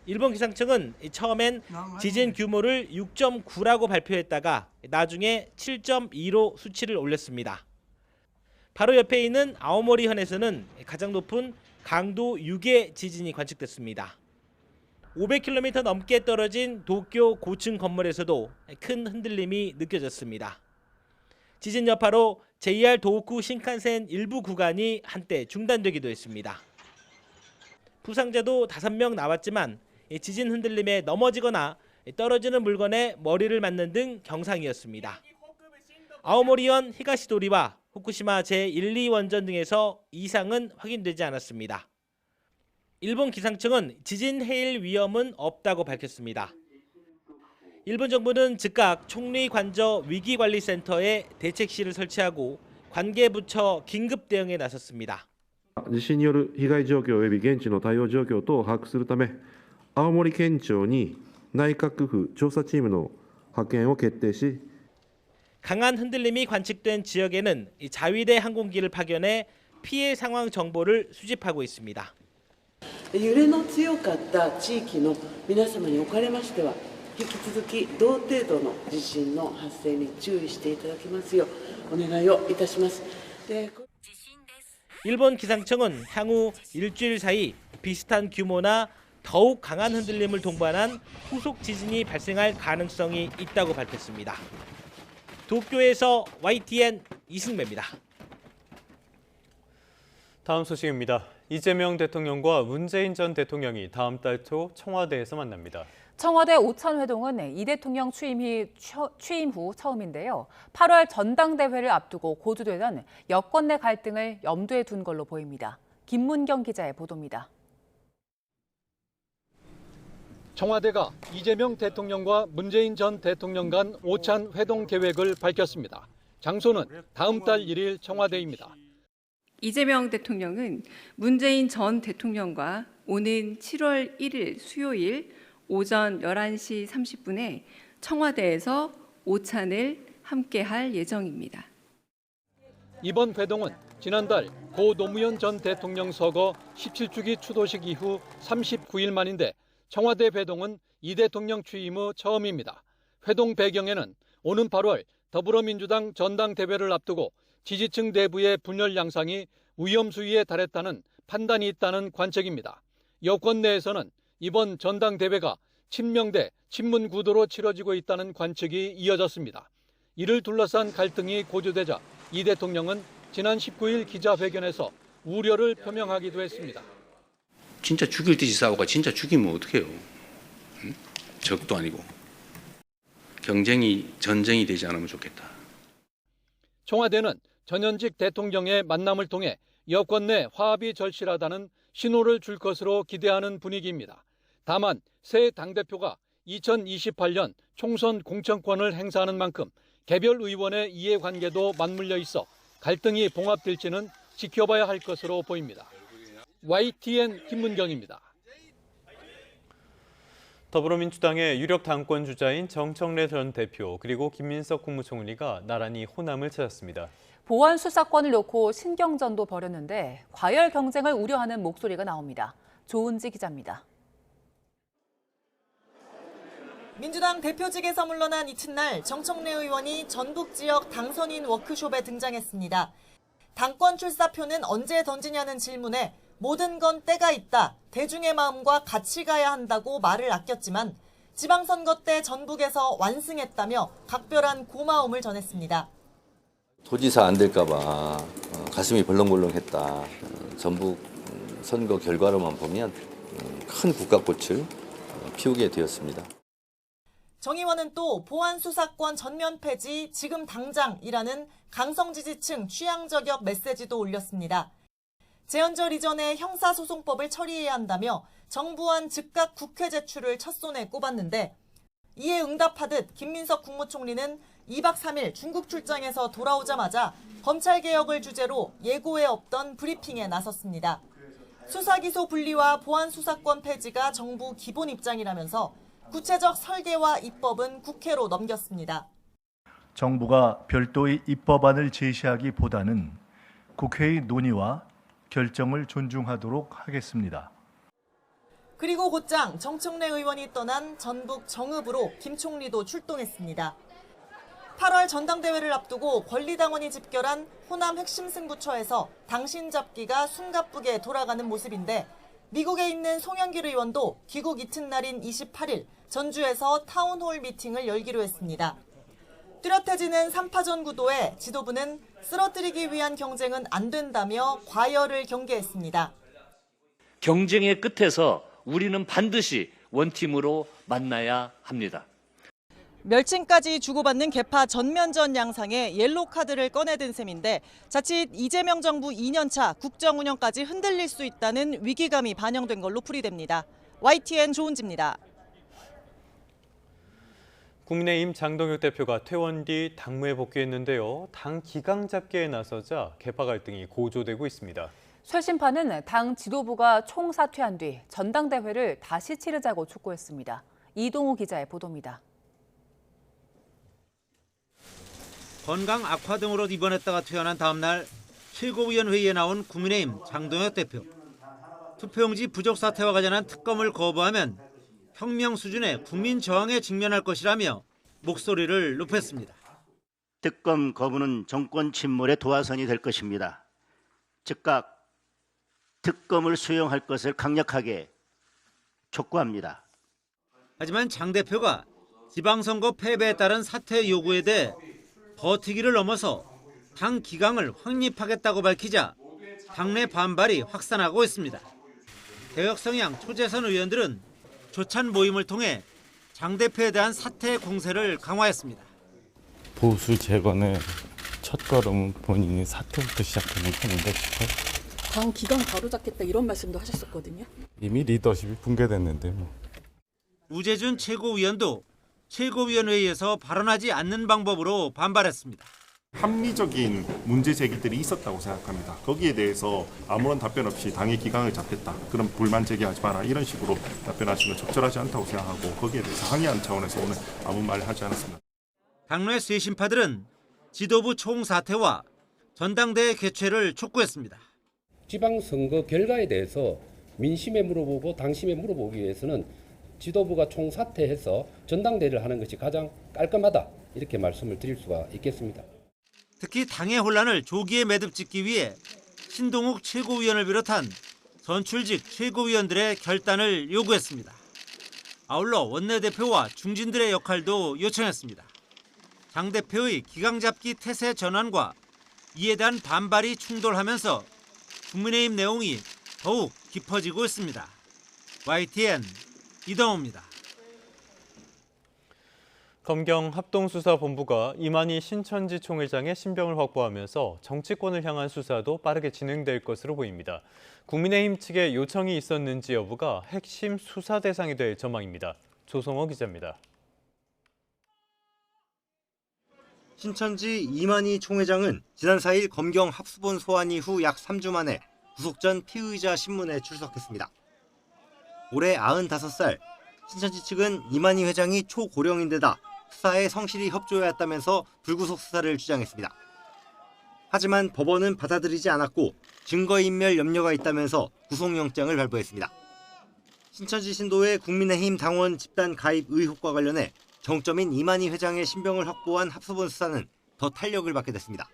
일본 기상청은 처음엔 지진 규모를 6.9라고 발표했다가 나중에 7.2로 수치를 올렸습니다. 바로 옆에 있는 아오모리현에서는 가장 높은 강도 6의 지진이 관측됐습니다. 500km 넘게 떨어진 도쿄 고층 건물에서도 큰 흔들림이 느껴졌습니다. 지진 여파로 JR 도호쿠 신칸센 일부 구간이 한때 중단되기도 했습니다. 부상자도 5명 나왔지만 지진 흔들림에 넘어지거나 떨어지는 물건에 머리를 맞는 등 경상이었습니다. 아오모리현 히가시도리와 후쿠시마 제1, 2원전 등에서 이상은 확인되지 않았습니다. 일본 기상청은 지진 해일 위험은 없다고 밝혔습니다. 일본 정부는 즉각 총리관저 위기관리센터에 대책실을 설치하고 관계부처 긴급 대응에 나섰습니다. 地震による被害状況及び現地の対応状況等を把握するため、青森県庁に内閣府調査チームの派遣を決定し、 강한 흔들림이 관측된 지역에는 자위대 항공기를 파견해 피해 상황 정보를 수집하고 있습니다. 揺れの強かった地域の皆様におかれましては、引き続き同程度の地震の発生に注意していただきますようお願いをいたします。 일본 기상청은 향후 일주일 사이 비슷한 규모나 더욱 강한 흔들림을 동반한 후속 지진이 발생할 가능성이 있다고 밝혔습니다. 도쿄에서 YTN 이승배입니다. 다음 소식입니다. 이재명 대통령과 문재인 전 대통령이 다음 달 초 청와대에서 만납니다. 청와대 오찬회동은 이 대통령 취임 후 처음인데요. 8월 전당대회를 앞두고 고조되던 여권 내 갈등을 염두에 둔 걸로 보입니다. 김문경 기자의 보도입니다. 청와대가 이재명 대통령과 문재인 전 대통령 간 오찬 회동 계획을 밝혔습니다. 장소는 다음 달 1일 청와대입니다. 이재명 대통령은 문재인 전 대통령과 오는 7월 1일 수요일 오전 11시 30분에 청와대에서 오찬을 함께할 예정입니다. 이번 회동은 지난달 고 노무현 전 대통령 서거 17주기 추도식 이후 39일 만인데 청와대 회동은 이 대통령 취임 후 처음입니다. 회동 배경에는 오는 8월 더불어민주당 전당대회를 앞두고 지지층 내부의 분열 양상이 위험 수위에 달했다는 판단이 있다는 관측입니다. 여권 내에서는 이번 전당대회가 친명대 친문 구도로 치러지고 있다는 관측이 이어졌습니다. 이를 둘러싼 갈등이 고조되자 이 대통령은 지난 19일 기자회견에서 우려를 표명하기도 했습니다. 진짜 죽일 듯이 싸우고 진짜 죽이면 어떡해요? 응? 적도 아니고. 경쟁이 전쟁이 되지 않으면 좋겠다. 청와대는 전현직 대통령의 만남을 통해 여권 내 화합이 절실하다는 신호를 줄 것으로 기대하는 분위기입니다. 다만 새 당대표가 2028년 총선 공천권을 행사하는 만큼 개별 의원의 이해관계도 맞물려 있어 갈등이 봉합될지는 지켜봐야 할 것으로 보입니다. YTN 김문경입니다. 더불어민주당의 유력 당권 주자인 정청래 전 대표 그리고 김민석 국무총리가 나란히 호남을 찾았습니다. 보안 수사권을 놓고 신경전도 벌였는데 과열 경쟁을 우려하는 목소리가 나옵니다. 조은지 기자입니다. 민주당 대표직에서 물러난 이튿날 정청래 의원이 전북 지역 당선인 워크숍에 등장했습니다. 당권 출사표는 언제 던지냐는 질문에 모든 건 때가 있다, 대중의 마음과 같이 가야 한다고 말을 아꼈지만 지방선거 때 전북에서 완승했다며 각별한 고마움을 전했습니다. 도지사 안 될까 봐 가슴이 벌렁벌렁했다. 전북 선거 결과로만 보면 큰 국가꽃을 피우게 되었습니다. 정 의원은 또 보안수사권 전면 폐지 지금 당장이라는 강성 지지층 취향 저격 메시지도 올렸습니다. 재헌절 이전에 형사소송법을 처리해야 한다며 정부안 즉각 국회 제출을 첫 손에 꼽았는데 이에 응답하듯 김민석 국무총리는 2박 3일 중국 출장에서 돌아오자마자 검찰개혁을 주제로 예고에 없던 브리핑에 나섰습니다. 수사기소 분리와 보안수사권 폐지가 정부 기본 입장이라면서 구체적 설계와 입법은 국회로 넘겼습니다. 정부가 별도의 입법안을 제시하기보다는 국회의 논의와 결정을 존중하도록 하겠습니다. 그리고 곧장 정청래 의원이 떠난 전북 정읍으로 김 총리도 출동했습니다. 8월 전당대회를 앞두고 권리당원이 집결한 호남 핵심 승부처에서 당신 잡기가 숨가쁘게 돌아가는 모습인데 미국에 있는 송영길 의원도 귀국 이튿날인 28일 전주에서 타운홀 미팅을 열기로 했습니다. 뚜렷해지는 3파전 구도에 지도부는 쓰러뜨리기 위한 경쟁은 안 된다며 과열을 경계했습니다. 경쟁의 끝에서 우리는 반드시 원팀으로 만나야 합니다. 멸칭까지 주고받는 개파 전면전 양상에 옐로 카드를 꺼내든 셈인데 자칫 이재명 정부 2년차 국정 운영까지 흔들릴 수 있다는 위기감이 반영된 걸로 풀이됩니다. YTN 조은지입니다. 국민의힘 장동혁 대표가 퇴원 뒤 당무에 복귀했는데요. 당 기강 잡기에 나서자 개파 갈등이 고조되고 있습니다. 쇄신파는 당 지도부가 총사퇴한 뒤 전당대회를 다시 치르자고 촉구했습니다. 이동우 기자의 보도입니다. 건강 악화 등으로 입원했다가 퇴원한 다음 날 최고위원회의에 나온 국민의힘 장동혁 대표. 투표용지 부족 사태와 관련한 특검을 거부하면 혁명 수준의 국민 저항에 직면할 것이라며 목소리를 높였습니다. 특검 거부는 정권 침몰의 도화선이 될 것입니다. 즉각 특검을 수용할 것을 강력하게 촉구합니다. 하지만 장 대표가 지방선거 패배에 따른 사퇴 요구에 대해 버티기를 넘어서 당 기강을 확립하겠다고 밝히자 당내 반발이 확산하고 있습니다. 개혁 성향 초재선 의원들은 조찬 모임을 통해 장 대표에 대한 사퇴 공세를 강화했습니다. 보수 재건의 첫걸음은 본인이 사퇴부터 시작하는 편인데 싶어요. 당 기강 바로잡겠다 이런 말씀도 하셨었거든요. 이미 리더십이 붕괴됐는데 뭐. 우재준 최고위원도 최고위원회의에서 발언하지 않는 방법으로 반발했습니다. 합리적인 문제 제기들이 있었다고 생각합니다. 거기에 대해서 아무런 답변 없이 당의 기강을 잡겠다. 그럼 불만 제기하지 마라. 이런 식으로 답변하시는 건 적절하지 않다고 생각하고 거기에 대해서 항의하는 차원에서 오늘 아무 말을 하지 않았습니다. 당내 쇄신파들은 지도부 총사퇴와 전당대회 개최를 촉구했습니다. 지방선거 결과에 대해서 민심에 물어보고 당심에 물어보기 위해서는 지도부가 총사퇴해서 전당대회를 하는 것이 가장 깔끔하다. 이렇게 말씀을 드릴 수가 있겠습니다. 특히 당의 혼란을 조기에 매듭짓기 위해 신동욱 최고위원을 비롯한 선출직 최고위원들의 결단을 요구했습니다. 아울러 원내대표와 중진들의 역할도 요청했습니다. 장 대표의 기강잡기 태세 전환과 이에 대한 반발이 충돌하면서 국민의힘 내용이 더욱 깊어지고 있습니다. YTN 이동호입니다. 검경 합동수사본부가 이만희 신천지 총회장의 신병을 확보하면서 정치권을 향한 수사도 빠르게 진행될 것으로 보입니다. 국민의힘 측의 요청이 있었는지 여부가 핵심 수사 대상이 될 전망입니다. 조성호 기자입니다. 신천지 이만희 총회장은 지난 4일 검경 합수본 소환 이후 약 3주 만에 구속 전 피의자 신문에 출석했습니다. 올해 95살, 신천지 측은 이만희 회장이 초고령인데다 수사에 성실히 협조해야 했다면서 불구속 수사를 주장했습니다. 하지만 법원은 받아들이지 않았고 증거인멸 염려가 있다면서 구속영장을 발부했습니다. 신천지 신도의 국민의힘 당원 집단 가입 의혹과 관련해 정점인 이만희 회장의 신병을 확보한 합수본 수사는 더 탄력을 받게 됐습니다.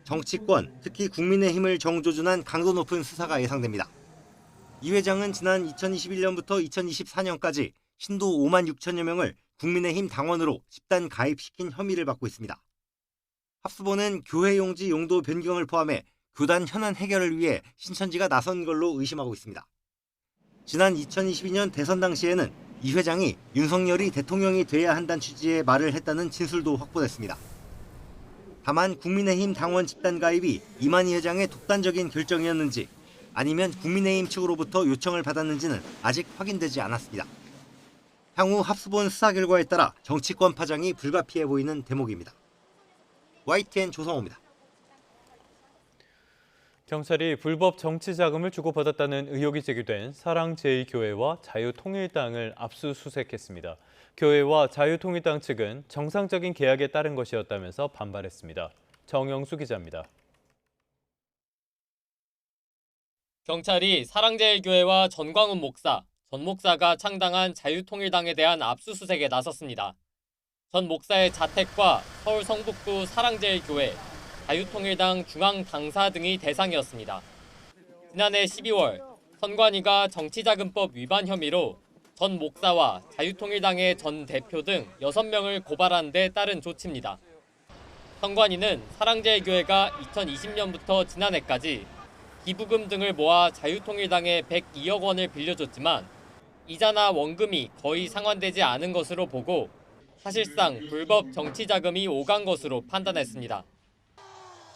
정치권, 특히 국민의힘을 정조준한 강도 높은 수사가 예상됩니다. 이 회장은 지난 2021년부터 2024년까지 신도 5만 6천여 명을 국민의힘 당원으로 집단 가입시킨 혐의를 받고 있습니다. 합수본은 교회 용지 용도 변경을 포함해 교단 현안 해결을 위해 신천지가 나선 걸로 의심하고 있습니다. 지난 2022년 대선 당시에는 이 회장이 윤석열이 대통령이 돼야 한다는 취지의 말을 했다는 진술도 확보됐습니다. 다만 국민의힘 당원 집단 가입이 이만희 회장의 독단적인 결정이었는지 아니면 국민의힘 측으로부터 요청을 받았는지는 아직 확인되지 않았습니다. 향후 합수본 수사 결과에 따라 정치권 파장이 불가피해 보이는 대목입니다. YTN 조성호입니다. 경찰이 불법 정치 자금을 주고받았다는 의혹이 제기된 사랑제일교회와 자유통일당을 압수수색했습니다. 교회와 자유통일당 측은 정상적인 계약에 따른 것이었다면서 반발했습니다. 정영수 기자입니다. 경찰이 사랑제일교회와 전광훈 목사, 전 목사가 창당한 자유통일당에 대한 압수수색에 나섰습니다. 전 목사의 자택과 서울 성북구 사랑제일교회, 자유통일당 중앙당사 등이 대상이었습니다. 지난해 12월 선관위가 정치자금법 위반 혐의로 전 목사와 자유통일당의 전 대표 등 6명을 고발한 데 따른 조치입니다. 선관위는 사랑제일교회가 2020년부터 지난해까지 기부금 등을 모아 자유통일당에 102억 원을 빌려줬지만 이자나 원금이 거의 상환되지 않은 것으로 보고 사실상 불법 정치자금이 오간 것으로 판단했습니다.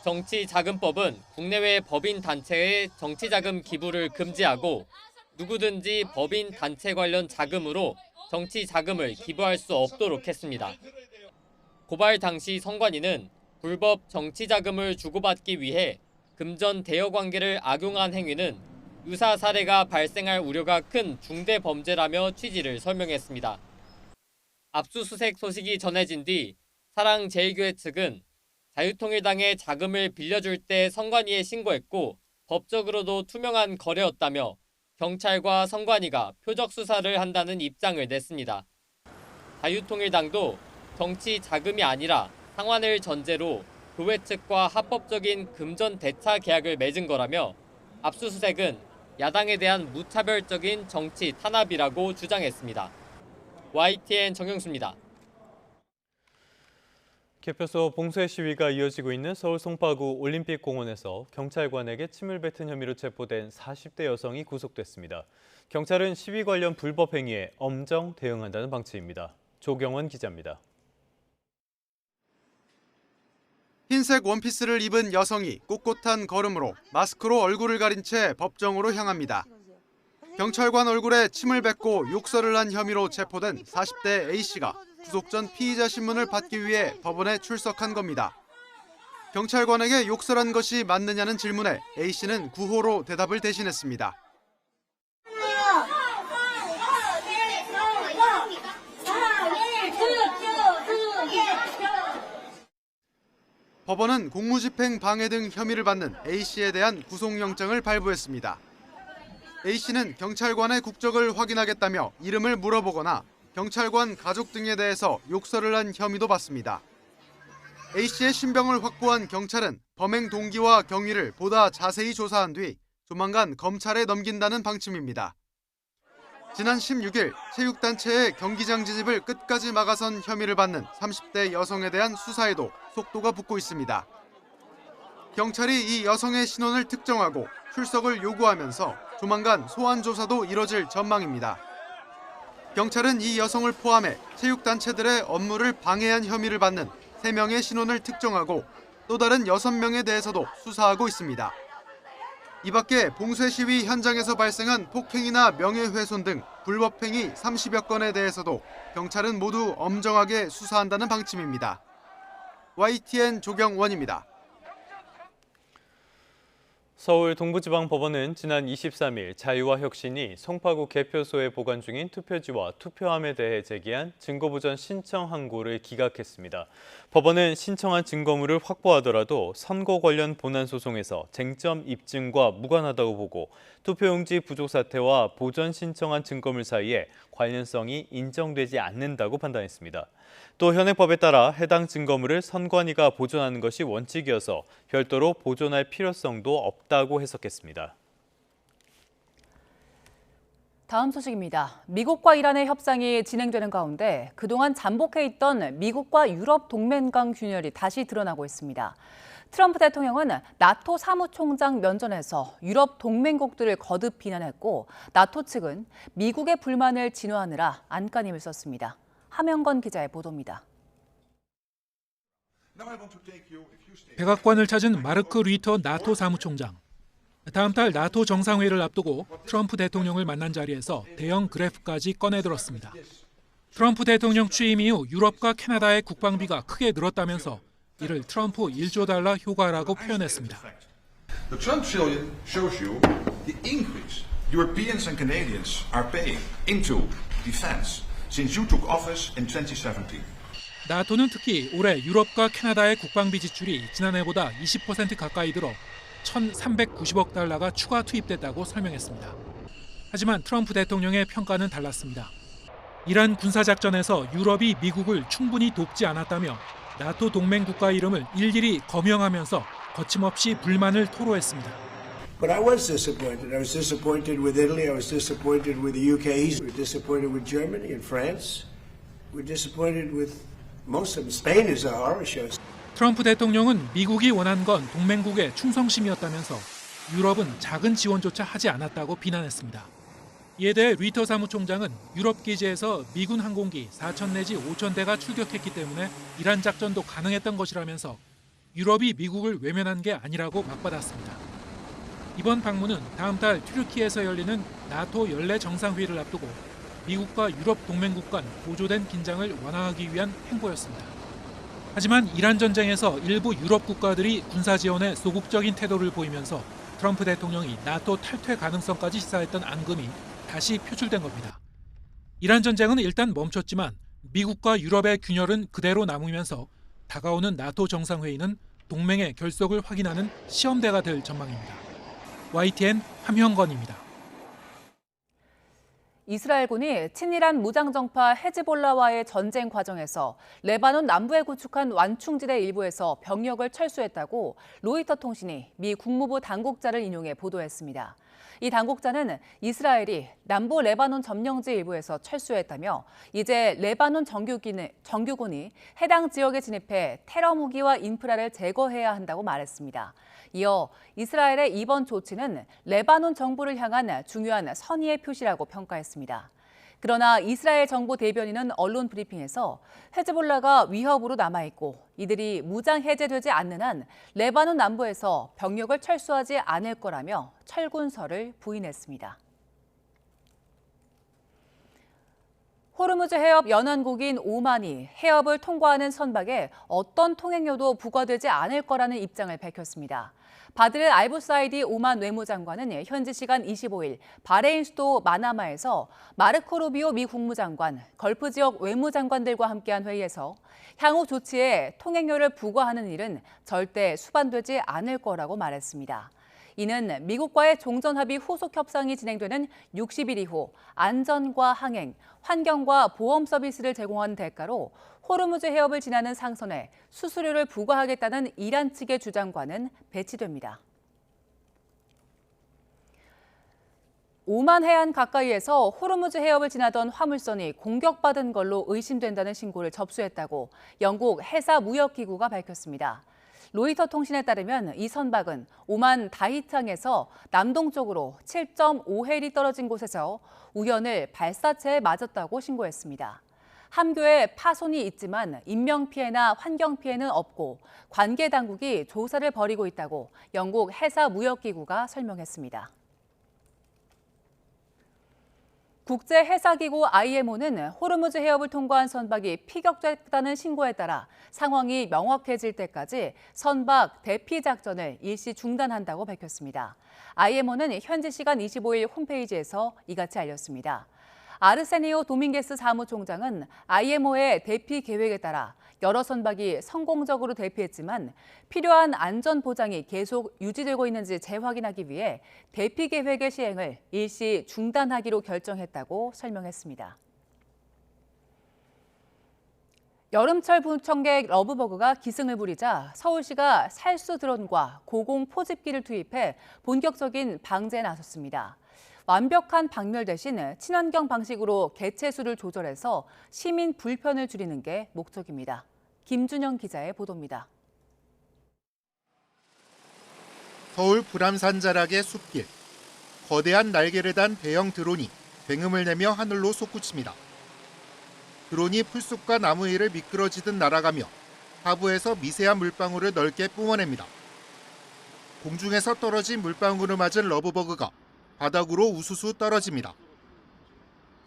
정치자금법은 국내외 법인 단체의 정치자금 기부를 금지하고 누구든지 법인 단체 관련 자금으로 정치자금을 기부할 수 없도록 했습니다. 고발 당시 선관위는 불법 정치자금을 주고받기 위해 금전 대여 관계를 악용한 행위는 유사 사례가 발생할 우려가 큰 중대 범죄라며 취지를 설명했습니다. 압수수색 소식이 전해진 뒤 사랑제일교회 측은 자유통일당에 자금을 빌려줄 때 선관위에 신고했고 법적으로도 투명한 거래였다며 경찰과 선관위가 표적 수사를 한다는 입장을 냈습니다. 자유통일당도 정치 자금이 아니라 상환을 전제로 교회 측과 합법적인 금전 대차 계약을 맺은 거라며 압수수색은 야당에 대한 무차별적인 정치 탄압이라고 주장했습니다. YTN 정영수입니다. 개표소 봉쇄 시위가 이어지고 있는 서울 송파구 올림픽공원에서 경찰관에게 침을 뱉은 혐의로 체포된 40대 여성이 구속됐습니다. 경찰은 시위 관련 불법 행위에 엄정 대응한다는 방침입니다. 조경원 기자입니다. 흰색 원피스를 입은 여성이 꼿꼿한 걸음으로 마스크로 얼굴을 가린 채 법정으로 향합니다. 경찰관 얼굴에 침을 뱉고 욕설을 한 혐의로 체포된 40대 A씨가 구속 전 피의자 신문을 받기 위해 법원에 출석한 겁니다. 경찰관에게 욕설한 것이 맞느냐는 질문에 A씨는 구호로 대답을 대신했습니다. 법원은 공무집행 방해 등 혐의를 받는 A씨에 대한 구속영장을 발부했습니다. A씨는 경찰관의 국적을 확인하겠다며 이름을 물어보거나 경찰관 가족 등에 대해서 욕설을 한 혐의도 받습니다. A씨의 신병을 확보한 경찰은 범행 동기와 경위를 보다 자세히 조사한 뒤 조만간 검찰에 넘긴다는 방침입니다. 지난 16일 체육단체의 경기장 진입을 끝까지 막아선 혐의를 받는 30대 여성에 대한 수사에도 속도가 붙고 있습니다. 경찰이 이 여성의 신원을 특정하고 출석을 요구하면서 조만간 소환 조사도 이뤄질 전망입니다. 경찰은 이 여성을 포함해 체육단체들의 업무를 방해한 혐의를 받는 3명의 신원을 특정하고 또 다른 6명에 대해서도 수사하고 있습니다. 이 밖에 봉쇄 시위 현장에서 발생한 폭행이나 명예훼손 등 불법행위 30여 건에 대해서도 경찰은 모두 엄정하게 수사한다는 방침입니다. YTN 조경원입니다. 서울 동부지방법원은 지난 23일 자유와 혁신이 송파구 개표소에 보관 중인 투표지와 투표함에 대해 제기한 증거보전 신청 항고를 기각했습니다. 법원은 신청한 증거물을 확보하더라도 선거 관련 본안 소송에서 쟁점 입증과 무관하다고 보고 투표용지 부족 사태와 보전 신청한 증거물 사이에 관련성이 인정되지 않는다고 판단했습니다. 또 현행법에 따라 해당 증거물을 선관위가 보존하는 것이 원칙이어서 별도로 보존할 필요성도 없다고 해석했습니다. 다음 소식입니다. 미국과 이란의 협상이 진행되는 가운데 그동안 잠복해 있던 미국과 유럽 동맹 간 균열이 다시 드러나고 있습니다. 트럼프 대통령은 나토 사무총장 면전에서 유럽 동맹국들을 거듭 비난했고 나토 측은 미국의 불만을 진화하느라 안간힘을 썼습니다. 함영건 기자의 보도입니다. 백악관을 찾은 마르크 류터 나토 사무총장. 다음 달 나토 정상회의를 앞두고 트럼프 대통령을 만난 자리에서 대형 그래프까지 꺼내들었습니다. 트럼프 대통령 취임 이후 유럽과 캐나다의 국방비가 크게 늘었다면서 이를 트럼프 1조 달러 효과라고 표현했습니다. The Trump trillion shows you the increase Europeans and Canadians are paying into defense since you took office in 2017. 나토는 특히 올해 유럽과 캐나다의 국방비 지출이 지난해보다 20% 가까이 들어 1,390억 달러가 추가 투입됐다고 설명했습니다. 하지만 트럼프 대통령의 평가는 달랐습니다. 이란 군사작전에서 유럽이 미국을 충분히 돕지 않았다며 나토 동맹 국가 이름을 일일이 거명하면서 거침없이 불만을 토로했습니다. But I was disappointed. I was disappointed with Italy. I was disappointed with the UK. We were disappointed with Germany and France. We're disappointed with most of them. Spain is a horror show. 트럼프 대통령은 미국이 원한 건 동맹국의 충성심이었다면서 유럽은 작은 지원조차 하지 않았다고 비난했습니다. 이에 대해 류터 사무총장은 유럽 기지에서 미군 항공기 4천 내지 5천 대가 출격했기 때문에 이란 작전도 가능했던 것이라면서 유럽이 미국을 외면한 게 아니라고 맞받았습니다. 이번 방문은 다음 달 튀르키예에서 열리는 나토 연례 정상회의를 앞두고 미국과 유럽 동맹국 간 고조된 긴장을 완화하기 위한 행보였습니다. 하지만 이란 전쟁에서 일부 유럽 국가들이 군사 지원에 소극적인 태도를 보이면서 트럼프 대통령이 나토 탈퇴 가능성까지 시사했던 앙금이 다시 표출된 겁니다. 이란 전쟁은 일단 멈췄지만 미국과 유럽의 균열은 그대로 남으면서 다가오는 나토 정상회의는 동맹의 결속을 확인하는 시험대가 될 전망입니다. YTN 함형건입니다. 이스라엘군이 친이란 무장정파 헤즈볼라와의 전쟁 과정에서 레바논 남부에 구축한 완충지대 일부에서 병력을 철수했다고 로이터 통신이 미 국무부 당국자를 인용해 보도했습니다. 이 당국자는 이스라엘이 남부 레바논 점령지 일부에서 철수했다며 이제 레바논 정규군이 해당 지역에 진입해 테러 무기와 인프라를 제거해야 한다고 말했습니다. 이어 이스라엘의 이번 조치는 레바논 정부를 향한 중요한 선의의 표시라고 평가했습니다. 그러나 이스라엘 정부 대변인은 언론 브리핑에서 헤즈볼라가 위협으로 남아있고 이들이 무장 해제되지 않는 한 레바논 남부에서 병력을 철수하지 않을 거라며 철군설을 부인했습니다. 호르무즈 해협 연안국인 오만이 해협을 통과하는 선박에 어떤 통행료도 부과되지 않을 거라는 입장을 밝혔습니다. 바드르 알부사이디 오만 외무장관은 현지 시간 25일 바레인 수도 마나마에서 마르코 루비오 미 국무장관, 걸프 지역 외무장관들과 함께한 회의에서 향후 조치에 통행료를 부과하는 일은 절대 수반되지 않을 거라고 말했습니다. 이는 미국과의 종전합의 후속 협상이 진행되는 60일 이후 안전과 항행, 환경과 보험 서비스를 제공한 대가로 호르무즈 해협을 지나는 상선에 수수료를 부과하겠다는 이란 측의 주장과는 배치됩니다. 오만 해안 가까이에서 호르무즈 해협을 지나던 화물선이 공격받은 걸로 의심된다는 신고를 접수했다고 영국 해사무역기구가 밝혔습니다. 로이터 통신에 따르면 이 선박은 오만 다히트항에서 남동쪽으로 7.5해리 떨어진 곳에서 우연을 발사체에 맞았다고 신고했습니다. 함교에 파손이 있지만 인명피해나 환경피해는 없고 관계당국이 조사를 벌이고 있다고 영국 해사무역기구가 설명했습니다. 국제해사기구 IMO는 호르무즈 해협을 통과한 선박이 피격됐다는 신고에 따라 상황이 명확해질 때까지 선박 대피 작전을 일시 중단한다고 밝혔습니다. IMO는 현지 시간 25일 홈페이지에서 이같이 알렸습니다. 아르세니오 도밍게스 사무총장은 IMO의 대피 계획에 따라 여러 선박이 성공적으로 대피했지만 필요한 안전 보장이 계속 유지되고 있는지 재확인하기 위해 대피 계획의 시행을 일시 중단하기로 결정했다고 설명했습니다. 여름철 부청객 러브버그가 기승을 부리자 서울시가 살수 드론과 고공 포집기를 투입해 본격적인 방제에 나섰습니다. 완벽한 박멸 대신 친환경 방식으로 개체수를 조절해서 시민 불편을 줄이는 게 목적입니다. 김준영 기자의 보도입니다. 서울 불암산 자락의 숲길. 거대한 날개를 단 대형 드론이 굉음을 내며 하늘로 솟구칩니다. 드론이 풀숲과 나무 위를 미끄러지듯 날아가며 하부에서 미세한 물방울을 넓게 뿜어냅니다. 공중에서 떨어진 물방울을 맞은 러브버그가 바닥으로 우수수 떨어집니다.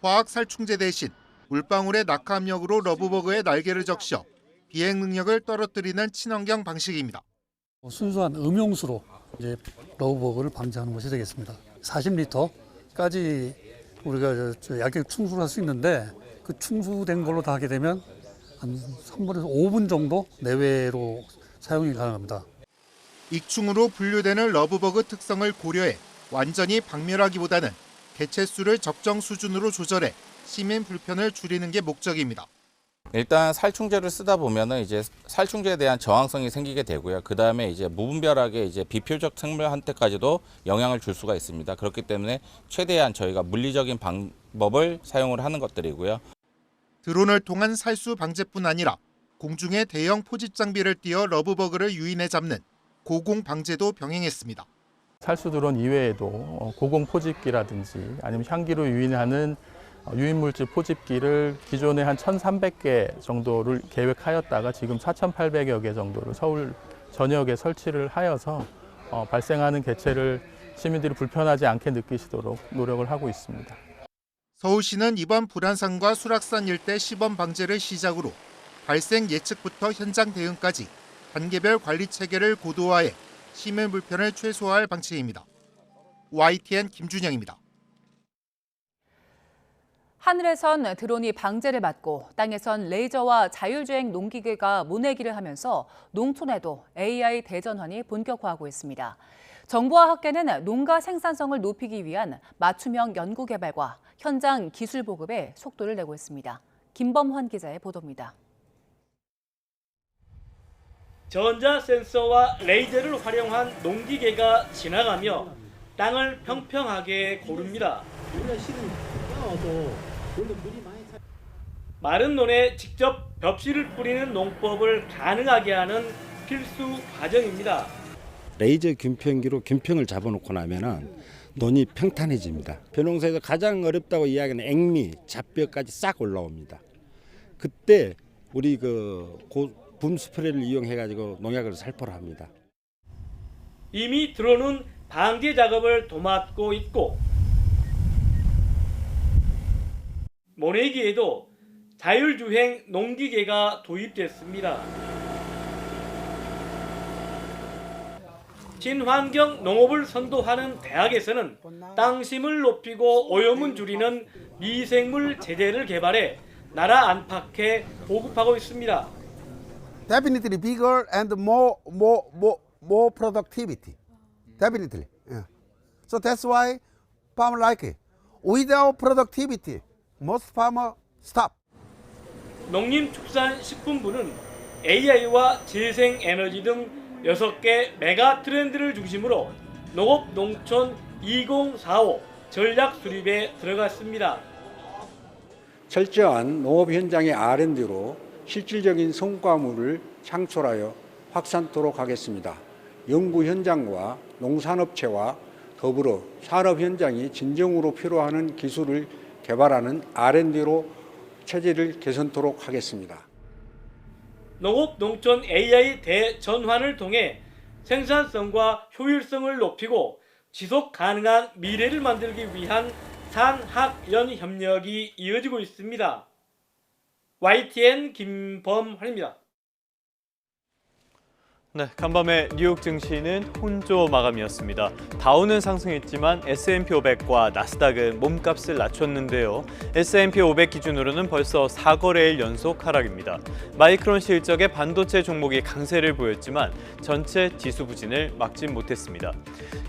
화학 살충제 대신 물방울의 낙하 압력으로 러브버그의 날개를 적셔 비행 능력을 떨어뜨리는 친환경 방식입니다. 순수한 음용수로 이제 러브버그를 방지하는 것이 되겠습니다. 40리터까지 우리가 얇게 충수를 할 수 있는데 그 충수된 걸로 다 하게 되면 한 3분에서 5분 정도 내외로 사용이 가능합니다. 익충으로 분류되는 러브버그 특성을 고려해 완전히 박멸하기보다는 개체수를 적정 수준으로 조절해 시민 불편을 줄이는 게 목적입니다. 일단 살충제를 쓰다 보면은 이제 살충제에 대한 저항성이 생기게 되고요. 그 다음에 이제 무분별하게 이제 비표적 생물한테까지도 영향을 줄 수가 있습니다. 그렇기 때문에 최대한 저희가 물리적인 방법을 사용을 하는 것들이고요. 드론을 통한 살수 방제뿐 아니라 공중에 대형 포집 장비를 띄워 러브버그를 유인해 잡는 고공 방제도 병행했습니다. 살수 드론 이외에도 고공 포집기라든지 아니면 향기로 유인하는 유인물질 포집기를 기존에 한 1,300개 정도를 계획하였다가 지금 4,800여 개 정도를 서울 전역에 설치를 하여서 발생하는 개체를 시민들이 불편하지 않게 느끼시도록 노력을 하고 있습니다. 서울시는 이번 불안산과 수락산 일대 시범 방제를 시작으로 발생 예측부터 현장 대응까지 단계별 관리 체계를 고도화해 시민 불편을 최소화할 방침입니다. YTN 김준영입니다. 하늘에선 드론이 방제를 받고 땅에선 레이저와 자율주행 농기계가 모내기를 하면서 농촌에도 AI 대전환이 본격화하고 있습니다. 정부와 학계는 농가 생산성을 높이기 위한 맞춤형 연구 개발과 현장 기술 보급에 속도를 내고 있습니다. 김범환 기자의 보도입니다. 전자 센서와 레이저를 활용한 농기계가 지나가며 땅을 평평하게 고릅니다. 마른 논에 직접 벽실을 뿌리는 농법을 가능하게 하는 필수 과정입니다. 레이저 균평기로 균평을 잡아놓고 나면은 논이 평탄해집니다. 벼농사에서 가장 어렵다고 이야기하는 액미, 잡벽까지 싹 올라옵니다. 그때 우리 붐 스프레이를 이용해가지고 농약을 살포를 합니다. 이미 드론은 방제 작업을 도맡고 있고 모내기에도 자율주행 농기계가 도입됐습니다. 친환경 농업을 선도하는 대학에서는 땅심을 높이고 오염을 줄이는 미생물 제재를 개발해 나라 안팎에 보급하고 있습니다. Definitely bigger and more productivity. Definitely. Yeah. So that's why farmers like it. Without productivity, most farmers stop. 농림축산식품부는 AI와 재생에너지 등 6개 메가 트렌드를 중심으로 농업 농촌 2045 전략 수립에 들어갔습니다. 철저한 농업 현장의 R&D로 실질적인 성과물을 창출하여 확산토록 하겠습니다. 연구 현장과 농산업체와 더불어 산업 현장이 진정으로 필요하는 기술을 개발하는 R&D로 체질을 개선토록 하겠습니다. 농업 농촌 AI 대전환을 통해 생산성과 효율성을 높이고 지속 가능한 미래를 만들기 위한 산학연 협력이 이어지고 있습니다. YTN 김범환입니다. 네, 간밤에 뉴욕 증시는 혼조 마감이었습니다. 다우는 상승했지만 S&P 500과 나스닥은 몸값을 낮췄는데요. S&P 500 기준으로는 벌써 4거래일 연속 하락입니다. 마이크론 실적의 반도체 종목이 강세를 보였지만 전체 지수 부진을 막진 못했습니다.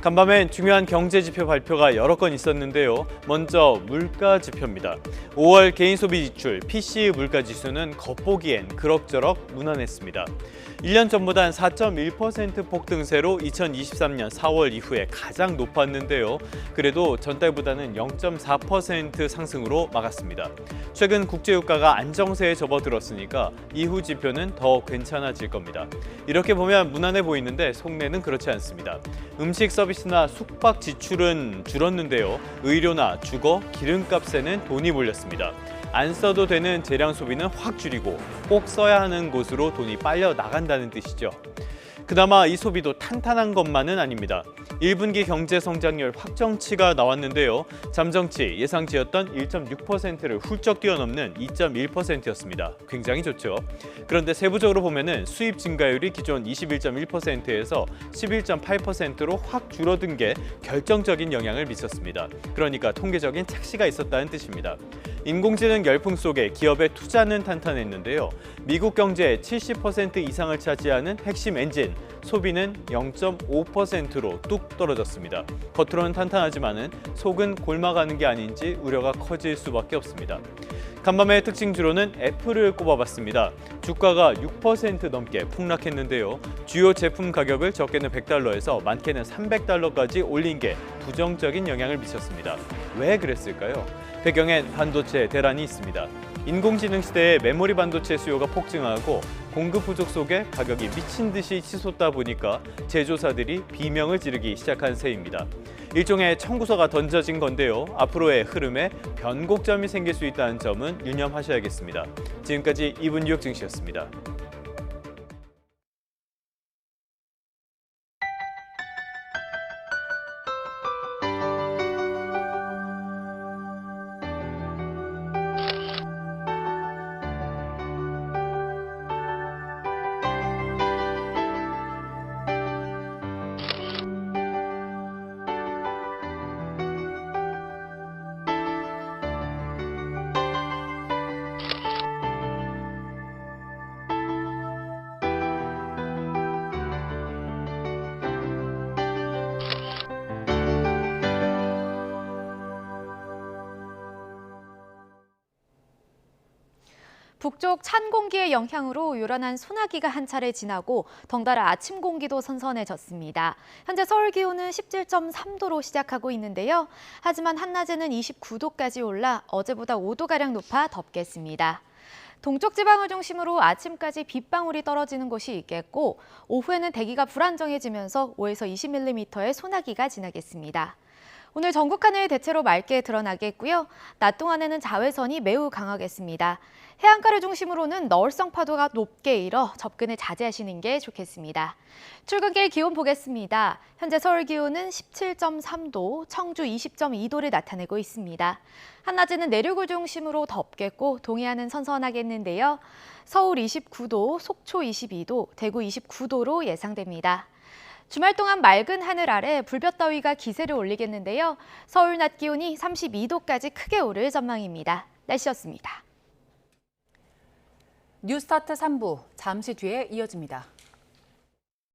간밤엔 중요한 경제 지표 발표가 여러 건 있었는데요. 먼저 물가 지표입니다. 5월 개인 소비 지출 PCE 물가 지수는 겉보기엔 그럭저럭 무난했습니다. 1년 전보단 4.1% 폭등세로 2023년 4월 이후에 가장 높았는데요. 그래도 전달보다는 0.4% 상승으로 막았습니다. 최근 국제유가가 안정세에 접어들었으니까 이후 지표는 더 괜찮아질 겁니다. 이렇게 보면 무난해 보이는데 속내는 그렇지 않습니다. 음식 서비스나 숙박 지출은 줄었는데요. 의료나 주거, 기름값에는 돈이 몰렸습니다. 안 써도 되는 재량 소비는 확 줄이고 꼭 써야 하는 곳으로 돈이 빨려 나간다는 뜻이죠. 그나마 이 소비도 탄탄한 것만은 아닙니다. 1분기 경제 성장률 확정치가 나왔는데요. 잠정치 예상치였던 1.6%를 훌쩍 뛰어넘는 2.1%였습니다. 굉장히 좋죠. 그런데 세부적으로 보면은 수입 증가율이 기존 21.1%에서 11.8%로 확 줄어든 게 결정적인 영향을 미쳤습니다. 그러니까 통계적인 착시가 있었다는 뜻입니다. 인공지능 열풍 속에 기업의 투자는 탄탄했는데요. 미국 경제의 70% 이상을 차지하는 핵심 엔진, 소비는 0.5%로 뚝 떨어졌습니다. 겉으로는 탄탄하지만은 속은 골마가는 게 아닌지 우려가 커질 수밖에 없습니다. 간밤의 특징주로는 애플을 꼽아봤습니다. 주가가 6% 넘게 폭락했는데요. 주요 제품 가격을 적게는 $100에서 많게는 $300까지 올린 게 부정적인 영향을 미쳤습니다. 왜 그랬을까요? 배경엔 반도체 대란이 있습니다. 인공지능 시대에 메모리 반도체 수요가 폭증하고 공급 부족 속에 가격이 미친 듯이 치솟다 보니까 제조사들이 비명을 지르기 시작한 셈입니다. 일종의 청구서가 던져진 건데요. 앞으로의 흐름에 변곡점이 생길 수 있다는 점은 유념하셔야겠습니다. 지금까지 2분 뉴욕 증시였습니다. 북쪽 찬 공기의 영향으로 요란한 소나기가 한 차례 지나고 덩달아 아침 공기도 선선해졌습니다. 현재 서울 기온은 17.3도로 시작하고 있는데요. 하지만 한낮에는 29도까지 올라 어제보다 5도가량 높아 덥겠습니다. 동쪽 지방을 중심으로 아침까지 빗방울이 떨어지는 곳이 있겠고 오후에는 대기가 불안정해지면서 5에서 20mm의 소나기가 지나겠습니다. 오늘 전국 하늘 대체로 맑게 드러나겠고요. 낮 동안에는 자외선이 매우 강하겠습니다. 해안가를 중심으로는 너울성 파도가 높게 일어 접근을 자제하시는 게 좋겠습니다. 출근길 기온 보겠습니다. 현재 서울 기온은 17.3도, 청주 20.2도를 나타내고 있습니다. 한낮에는 내륙을 중심으로 덥겠고 동해안은 선선하겠는데요. 서울 29도, 속초 22도, 대구 29도로 예상됩니다. 주말 동안 맑은 하늘 아래 불볕더위가 기세를 올리겠는데요. 서울 낮 기온이 32도까지 크게 오를 전망입니다. 날씨였습니다. 뉴스타트 3부 잠시 뒤에 이어집니다.